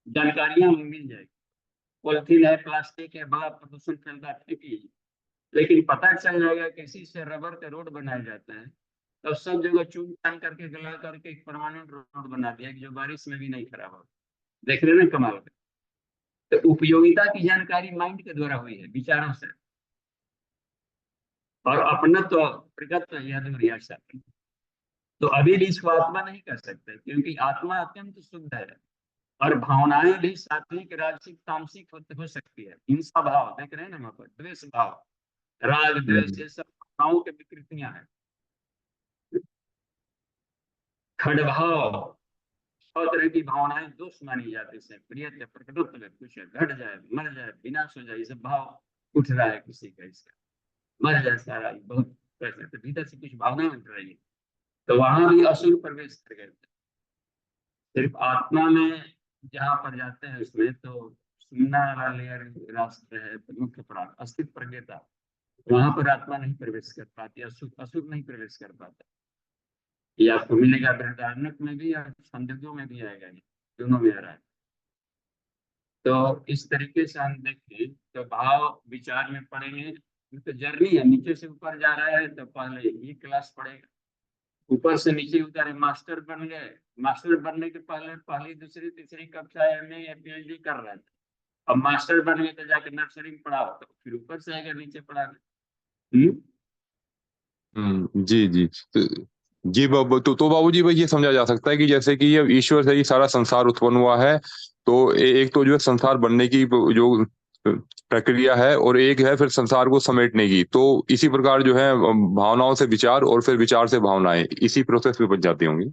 जानकारियां मिल जाएगी। पॉलिथीन है, प्लास्टिक है, बड़ा प्रदूषण फैलता है, फेंकिए। लेकिन पता चल जाएगा किसी से रबर का रोड बनाया जाता है, तो सब जगह चून चान करके गला करके एक परमानेंट रोड बना दिया कि जो बारिश में भी नहीं खराब हो। देख रहे ना कमाल का। तो उपयोगिता की जानकारी माइंड के द्वारा हुई है, विचारों से। और अपनत्व प्रगत यह दूरिया शक्ति। तो अभी भी इसको आत्मा नहीं कर सकते, क्योंकि आत्मा अत्यंत शुद्ध है। और भावनाएं भी सात्विक, राजसिक, तामसिक हो सकती है। हिंसा भाव देख रहे हैं ना वहां पर, द्वेष भाव, राग द्वेष, हम्म। ये सब भावनाओं की विकृतियां हैं। खड़भाव और तरह की भावनाएं दोष मानी जाती है। प्रिय प्रकटोत्तर कुछ घट जाए, मर जाए, विनाश हो जाए, ये सब भाव उठ रहा है किसी का, इसका मर जाए सारा, ये बहुत पैसे तो भीतर से कुछ भावना उठ रही है। तो वहां भी असुर प्रवेश कर गए। सिर्फ आत्मा में जहां पर जाते हैं उसमें तो सुनना वाला लेयर रास्ते है, मुख्य प्राण अस्तित्व प्रज्ञता, वहां पर आत्मा नहीं प्रवेश कर पाती, असुर असुर नहीं प्रवेश कर पाता। ये आपको मिलेगा बृहदारण्यक में भी और छंदोग्यों में भी आएगा, ये दोनों में आ रहा है। तो इस तरीके से हम देखें तो भाव विचार में पढ़ेंगे। तो जर्नी है, नीचे से ऊपर जा रहा है, तो पहले ये क्लास पढ़ेगा, ऊपर से नीचे उतारे, मास्टर बन गए। मास्टर बनने के पहले पहली दूसरी तीसरी कक्षा एमए या पीएचडी कर रहे थे। अब मास्टर बन गए तो जाके नर्सरी में पढ़ाओ, तो फिर ऊपर से आएगा नीचे पढ़ाने। जी जी। जी बाबू, तो बाबूजी भाई ये समझा जा सकता है कि जैसे कि ये ईश्वर से ही सारा संसार उत्पन्न हुआ है, तो एक तो जो है संसार बनने की जो प्रक्रिया है, और एक है फिर संसार को समेटने की। तो इसी प्रकार जो है भावनाओं से विचार और फिर विचार से भावनाएं इसी प्रोसेस में बन जाती होंगी।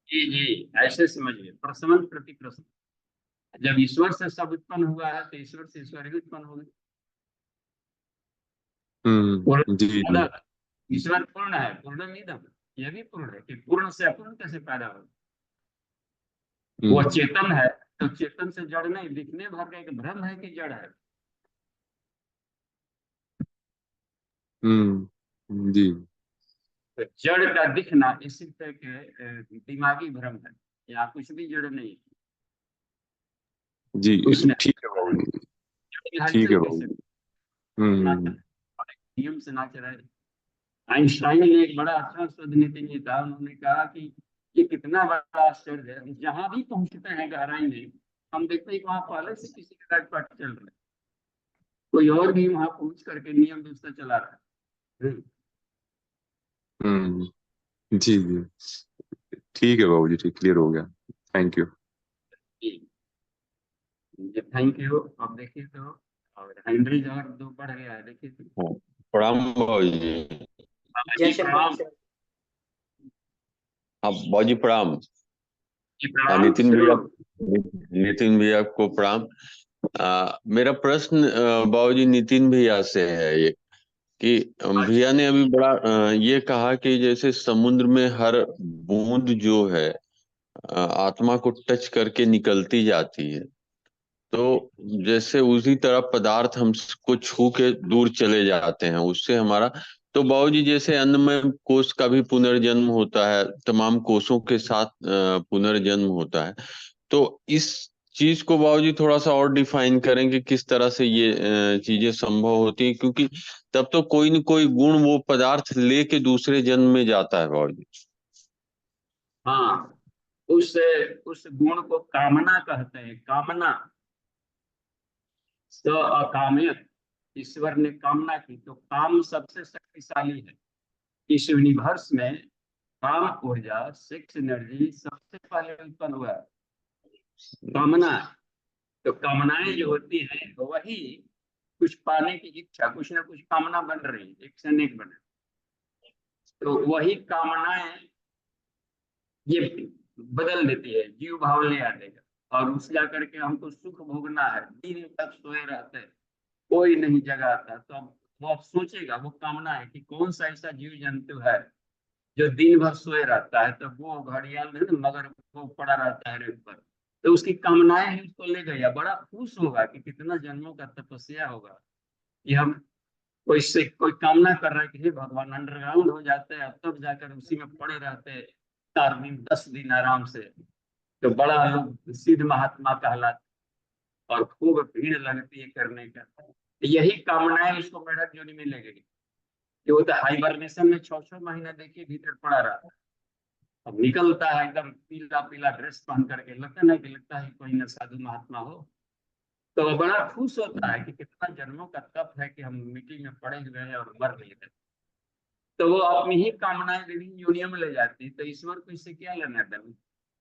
जी जी, ऐसे समझिए, प्रशमन प्रति प्रश्न। जब ईश्वर से सब उत्पन्न हुआ है तो ईश्वर से ईश्वर ही उत्पन्न हो गए। जी जी। पूर्ण, ईश्वर पूर्ण है, पूर्णमिदम, यह भी पूर्ण है कि पूर्ण से अपूर्ण कैसे पैदा हो। वो हम्म चेतन है, तो चेतन से जड़ नहीं, दिखने भर का एक भ्रम है कि जड़ है। जी तो जड़ का दिखना इसी तरह के दिमागी भ्रम है, यहाँ कुछ भी जड़ नहीं है। जी। उसमें ठीक है बाबूजी। जड़ की ठीक है हलचल कैसे, बाबूजी। अपना हम्म। नियम से नाच रहे। आइंस्टाइन ने एक बड़ा अच्छा शोध नीति में था, उन्होंने कहा कि ये कितना बड़ा आश्चर्य है, जहां भी पहुंचते हैं गहराई में, हम देखते हैं कि वहां पहले से किसी का राजपाट चल रहा है, कोई और भी वहां पहुंच करके नियम व्यवस्था चला रहा है। हम्म। जी जी। ठीक है बाबूजी, ठीक, क्लियर हो गया। Thank you. Thank you. अब देखिए तो, और हेनरी और दो बढ़ गया है, देखिए तो। हाँ, प्रणाम बाबूजी। जय जी श्री प्रणाम। कृष्ण। हाँ बाबूजी प्रणाम। जी प्रणाम, नितिन शुरू। भैया, नितिन भैया को प्रणाम। मेरा प्रश्न बाबूजी नितिन भैया से है ये, कि अच्छा। भैया ने अभी बड़ा ये कहा कि जैसे समुद्र में हर बूंद जो है आत्मा को टच करके निकलती जाती है, तो जैसे उसी तरह पदार्थ हमको छू के दूर चले जाते हैं, उससे हमारा, तो बाबूजी जैसे अन्नमय कोश का भी पुनर्जन्म होता है, तमाम कोशों के साथ पुनर्जन्म होता है, तो इस चीज को बाबूजी थोड़ा सा और डिफाइन करें कि किस तरह से ये चीजें संभव होती है, क्योंकि तब तो कोई न कोई गुण वो पदार्थ लेके दूसरे जन्म में जाता है बाबूजी। हाँ, उस उस गुण को कामना कहते हैं, कामना। स अकामयत, ईश्वर ने कामना की, तो काम सबसे शक्तिशाली है इस यूनिवर्स में। काम ऊर्जा, सेक्स एनर्जी सबसे पहले उत्पन्न हुआ है कामना। तो कामनाएं जो होती हैं वही कुछ पाने की इच्छा, कुछ ना कुछ कामना बन रही है, एक से एक बने, तो वही कामनाएं ये बदल देती है, जीव भाव ले आएगा। और उस जाकर के हमको सुख भोगना है, दिन तक सोए रहते हैं, कोई नहीं जगाता, तो अब वो अब सोचेगा, वो कामना है कि कौन सा ऐसा जीव जंतु है जो दिन भर सोए रहता है, तो वो घड़ियाल में ना मगर वो पड़ा रहता है रेत पर, तो उसकी कामनाएं ही उसको ले गई। बड़ा खुश होगा कि कितना जन्मों का तपस्या होगा कि हम कोई से कोई कामना कर रहे हैं कि हे भगवान अंडरग्राउंड हो जाते हैं, तब जाकर उसी में पड़े रहते हैं 4 दिन 10 दिन आराम से, तो बड़ा लोग सिद्ध महात्मा कहलाते और खूब भीड़ लगती है करने का। यही कामनाएं उसको मेढक योनि में ले गई कि वो तो हाइबरनेशन में 6-6 महीना देखिए भीतर पड़ा रहा था। अब निकलता है एकदम पीला पीला ड्रेस पहन करके, लगता है कोई न साधु महात्मा हो, तो वो बड़ा खुश होता है कि कितना जन्मों का तप है कि हम मिट्टी में पड़े हुए हैं और मर नहीं रहे। तो वो अपनी ही कामनाएं विभिन्न योनियों में ले जाती है। तो ईश्वर को इससे क्या लेना देना,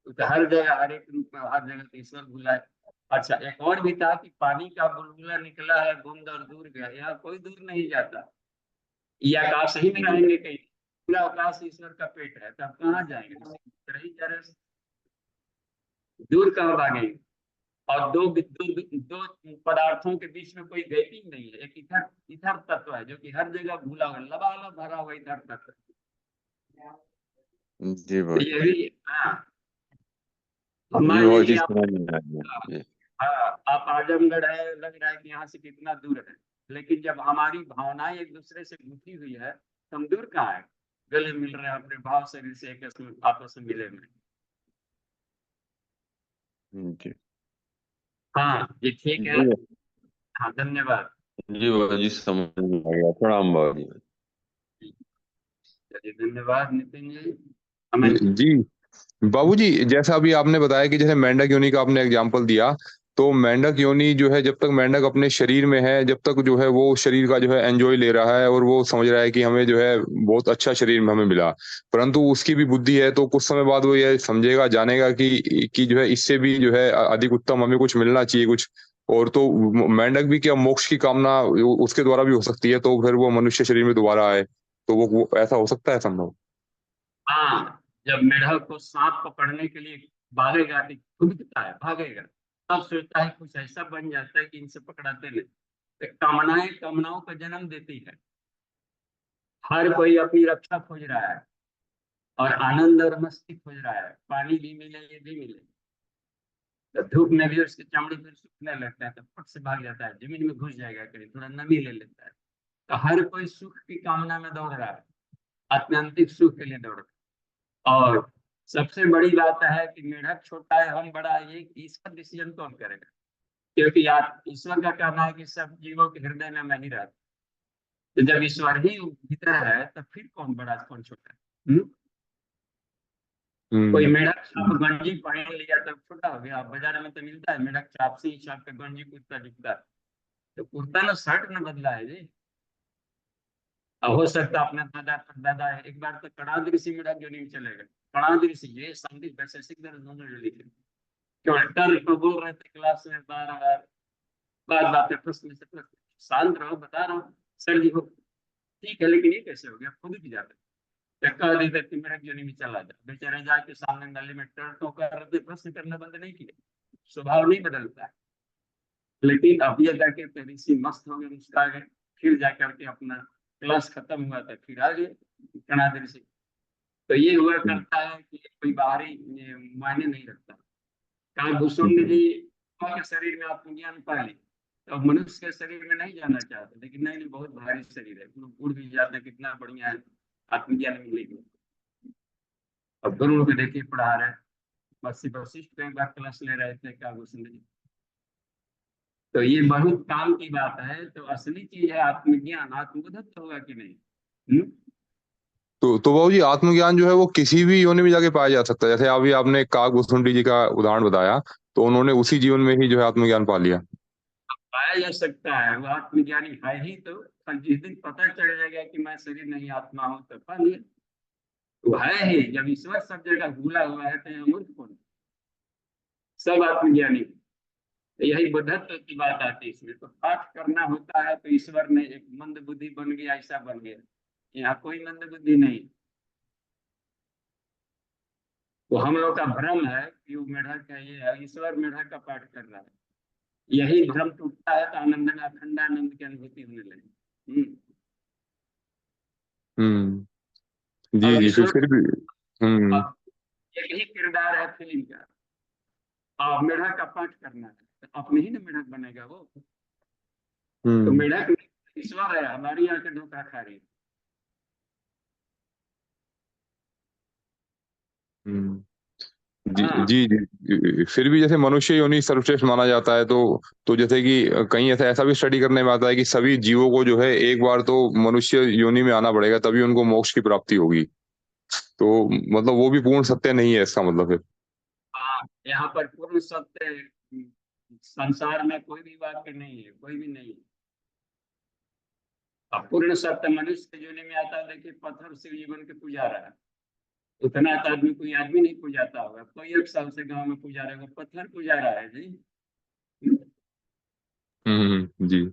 तो हर जगह हर एक रूप में हर जगह तो ईश्वर भुला है। अच्छा, एक और भी था कि पानी का बुलबुला निकला है बूंद और दूर गया, यहाँ कोई दूर नहीं जाता, ये आकाश ही में रहेंगे कहीं, पूरा आकाश ईश्वर का पेट है, तब कहाँ जाएंगे, रही तरह से दूर कहाँ भागेंगे। और दो पदार्थों के बीच में कोई गैपिंग नहीं है, एक इधर इधर तत्व है जो कि हर जगह भूला हुआ लबालब भरा हुआ इधर तत्व। जी तो ये भी हाँ, जी, मान वो लीजिए चीज आप, समझ में आ गया जी। हाँ, आप आजमगढ़ है, लग रहा है कि यहाँ से कितना दूर है, लेकिन जब हमारी भावनाएं एक दूसरे से गुथी हुई है तो हम दूर कहाँ है, गले मिल रहे हैं अपने भाव शरीर से, एक आपस में मिले हुए। जी हाँ ये ठीक है। जी हाँ धन्यवाद। जी, वो जी समझ में आ गया, प्रणाम बाबा जी। चलिए धन्यवाद नितिन जी, हमें जी बाबूजी, जैसा अभी आपने बताया कि जैसे मेंढक योनि का आपने एग्जांपल दिया, तो मेंढक योनि जो है, जब तक मेंढक अपने शरीर में है, जब तक जो है वो शरीर का जो है एंजॉय ले रहा है और वो समझ रहा है कि हमें जो है बहुत अच्छा शरीर में हमें मिला, परंतु उसकी भी बुद्धि है, तो कुछ समय बाद वो ये समझेगा, जानेगा कि जो है इससे भी जो है अधिक उत्तम हमें कुछ मिलना चाहिए कुछ। और तो मेंढक भी क्या मोक्ष की कामना उसके द्वारा भी हो सकती है, तो फिर वो मनुष्य शरीर में दोबारा आए, तो वो ऐसा हो सकता है संभव? हाँ, जब मेढक को सांप पकड़ने के लिए भागेगा, कूदता है भागेगा, तब सोचता है कुछ ऐसा बन जाता है कि इनसे पकड़ाते नहीं। तो कामनाएं कामनाओं का जन्म देती है, हर कोई अपनी रक्षा खोज रहा है और आनंद और मस्ती खोज रहा है, पानी भी मिले ये भी मिले, तो धूप में भी उसकी चमड़ी फिर सूखने लगता है तो फट से भाग जाता है, जमीन में घुस जाएगा, कहीं थोड़ा नमी ले लेता है। तो हर कोई सुख की कामना में दौड़ रहा है, आत्यंतिक सुख के लिए दौड़ रहा है। और सबसे बड़ी बात है कि मेढक छोटा है हम बड़ा है, ये इसका डिसीजन कौन करेगा, क्योंकि आप ईश्वर का कहना है कि सब जीवों के हृदय में मैं ही रहता, तो जब ईश्वर ही भीतर है तो फिर कौन बड़ा कौन छोटा है। कोई मेढक छाप गंजी पहन लिया तो छोटा हो गया, बाजार में तो मिलता है मेढक छाप से ही छाप का गंजी कुर्ता दिखता है, तो कुर्ता ना शर्ट में बदला है जी। अब हो सकता है अपने दादा परदादा है, एक बार तो कणाद ऋषि मेढक जो नहीं चलेगा, कणाद ऋषि ये संदीप वैशेषिक दर दोनों जो लिखे केवल टर्न को बोल रहे थे क्लास में बार बार, बात बात प्रश्न से प्रश्न, शांत रहो बता रहा हूँ सर जी को, ठीक है लेकिन ये कैसे हो गया, खुद भी जाते कह देते कि मेरा जोनी में चला जा, बेचारे जाके सामने नली में टर्न तो कर रहे थे, प्रश्न करना बंद नहीं किया, स्वभाव नहीं बदलता है। लेकिन अब ये जाके तो ऋषि मस्त हो गए, मुस्कुरा गए, फिर जाकर के अपना क्लास खत्म हुआ था फिर आ गए कणाद ऋषि। तो ये हुआ करता है कि कोई बाहरी मायने नहीं रखता। कालभूषुंड जी के शरीर में आत्मज्ञान पा ली, तो मनुष्य के शरीर में नहीं जाना चाहते, लेकिन नहीं बहुत भारी शरीर है, लोग उड़ भी जाते हैं, कितना बढ़िया है आत्मज्ञान मिलेगी। अब गुरु को देखिए पढ़ा रहे, बस वशिष्ठ को एक बार क्लास ले रहे थे कालभूषुंड जी, तो ये बहुत काम की बात है। तो असली चीज है आत्मज्ञान, आत्मबोधत्व होगा कि नहीं। तो बाबू जी, आत्मज्ञान जो है वो किसी भी योनि में जाके पाया जा सकता है, जैसे अभी आपने काकभूषुंडी जी का उदाहरण बताया, तो उन्होंने उसी जीवन में ही जो है आत्मज्ञान पा लिया। पाया जा सकता है, वो आत्मज्ञानी है ही तो। जिस दिन पता चल जाएगा कि मैं शरीर नहीं आत्मा हूँ तो पा लिया। वो है ही, जब ईश्वर सब जगह भूला हुआ है तो यहाँ मूर्ख कौन? सब आत्मज्ञानी। तो यही बुद्धत्व की बात आती है इसमें। तो पाठ करना होता है तो ईश्वर ने एक मंद बुद्धि बन गया, ऐसा बन गया। यहाँ कोई मंद बुद्धि नहीं। तो हम लोग का भ्रम है कि वो मेढक है, ये है, ईश्वर मेढक का पाठ कर रहा है। यही भ्रम टूटता है तो आनंद में अखंडानंद की अनुभूति होने लगी। जी अब जी, ईश्वर फिर भी। अब एक ही किरदार है फिल्म का, और मेढक का पाठ करना है तो अपने ही ना मेढक बनेगा वो। तो मेढक ईश्वर है, हमारी आंखें धोखा खा रही है। जी हाँ जी जी, फिर भी जैसे मनुष्य योनि सर्वश्रेष्ठ माना जाता है, तो जैसे कि कहीं ऐसा ऐसा भी स्टडी करने में आता है कि सभी जीवों को जो है एक बार तो मनुष्य योनि में आना पड़ेगा, तभी उनको मोक्ष की प्राप्ति होगी। तो मतलब वो भी पूर्ण सत्य नहीं है इसका मतलब है। हाँ, यहाँ पर पूर्ण सत्य संसार में कोई भी वाक्य नहीं है, कोई भी नहीं है। अब पूर्ण सत्य मनुष्य योनि में आता है। देखिए पत्थर शिव जी बन के पूजा रहा है, उतना तो आदमी कोई आदमी नहीं पूजाता होगा। कोई 1 साल से गांव में पूजा रहा है, पत्थर पूजा रहा है जी। जी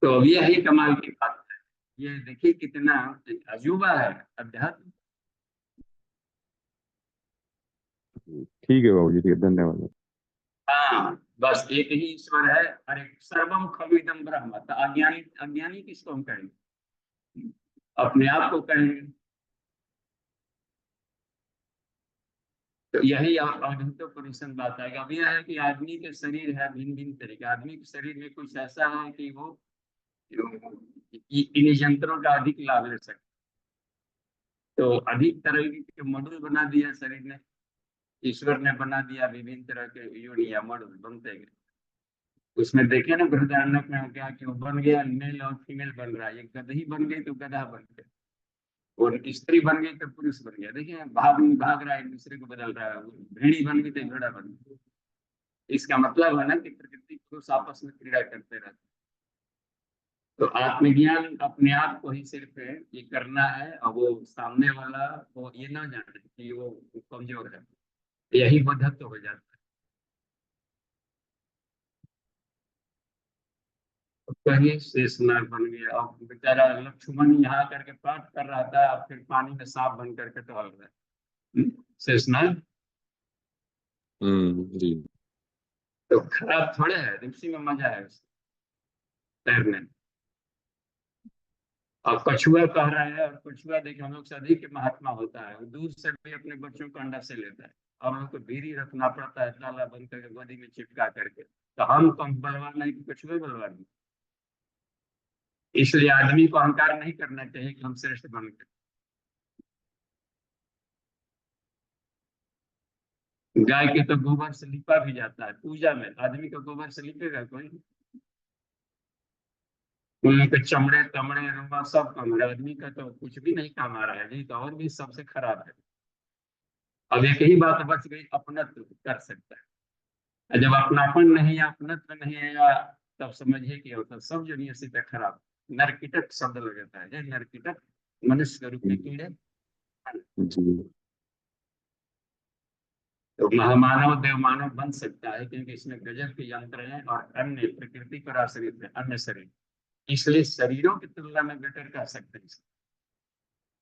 तो अब यही कमाल की बात है। ये देखिए कितना अजूबा है अध्यात्म। ठीक है बाबू जी, ठीक है, धन्यवाद। हाँ, बस एक ही ईश्वर है। अरे सर्वम खलुइदम ब्रह्म। तो अज्ञानी अज्ञानी किसको हम कहेंगे? अपने आप को कहेंगे। तो यही अद्भुत बात है। अब यह है कि आदमी के शरीर है भिन्न भिन्न तरीके। आदमी के शरीर में कुछ ऐसा है कि वो इन यंत्रों का अधिक लाभ ले सकते। तो अधिक तरह के मॉडल बना दिया शरीर ने, ईश्वर ने बना दिया। विभिन्न तरह के योनिया मॉडल बनते गए। उसमें देखे ना बृहदारण्यक में क्या कि वो बन गया मेल और फीमेल बन रहा है। एक गदही बन गई तो गधा बन गया, और स्त्री बन गई तो पुरुष बन गया। देखिए भाग भाग रहा है, एक दूसरे को बदल रहा है। भेड़ी बन गई तो घोड़ा बन गया। इसका मतलब है ना कि प्रकृति पुरुष आपस में क्रीड़ा करते रहते। तो आत्मज्ञान अपने आप को ही सिर्फ ये करना है, और वो सामने वाला वो ये ना जाने कि वो कमजोर है। यही बुद्धत्व हो जाता है। तो कहीं शेषनाग बन गया, और बेचारा लक्ष्मण यहाँ करके पाठ कर रहा था, अब फिर पानी में सांप बन करके टहल रहा है। शेषनाग जी तो खराब थोड़े है, उसी में मजा है उसको तैरने में। और कछुआ कह रहा है, और कछुआ देखिए हम लोग से अधिक महात्मा होता है। वो दूर से भी अपने बच्चों को अंडा से लेता है। हम लोग को भीरी रखना पड़ता है, ताला बंद करके गोदी में चिपका करके। तो हम कम बलवान नहीं कि कछुए बलवान नहीं। इसलिए आदमी को अहंकार नहीं करना चाहिए कि हम श्रेष्ठ बन गए। गाय के तो गोबर से लिपा भी जाता है पूजा में। आदमी का गोबर से लिपेगा कोई? उनके चमड़े तमड़े रुआ सब कम है। आदमी का तो कुछ भी नहीं काम आ रहा है जी, तो और भी सबसे खराब है। अब एक ही बात बच गई, अपनत्व कर सकता है। जब अपनापन नहीं है, अपनत्व नहीं आएगा, तब समझिए कि होता सब जो नहीं सीधा खराब। नरकिटक शब्द लग जाता है। नरकिटक मनुष्य के रूप में कीड़े। जी तो महामानव देवमानव बन सकता है, क्योंकि इसमें गजब के यंत्र हैं और अन्य प्रकृति पर आश्रित है अन्य शरीर। इसलिए शरीरों की तुलना में बेटर कह सकते हैं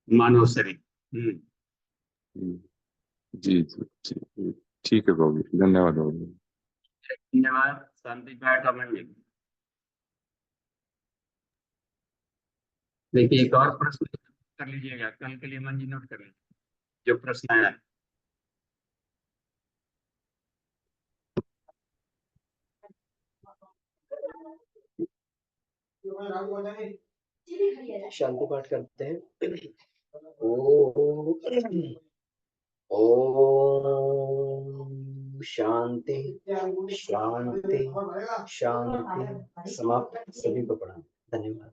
मानव शरीर। जी जी जी, ठीक है बाबू जी, धन्यवाद बाबू जी। धन्यवाद। शांति पाठ अमन। देखिए एक और प्रश्न कर लीजिएगा, कल के लिए मन जी नोट कर लीजिए जो प्रश्न आया है। शांति पाठ करते हैं। ओम ओम शांति शांति शांति। समाप्त। सभी को प्रणाम। धन्यवाद।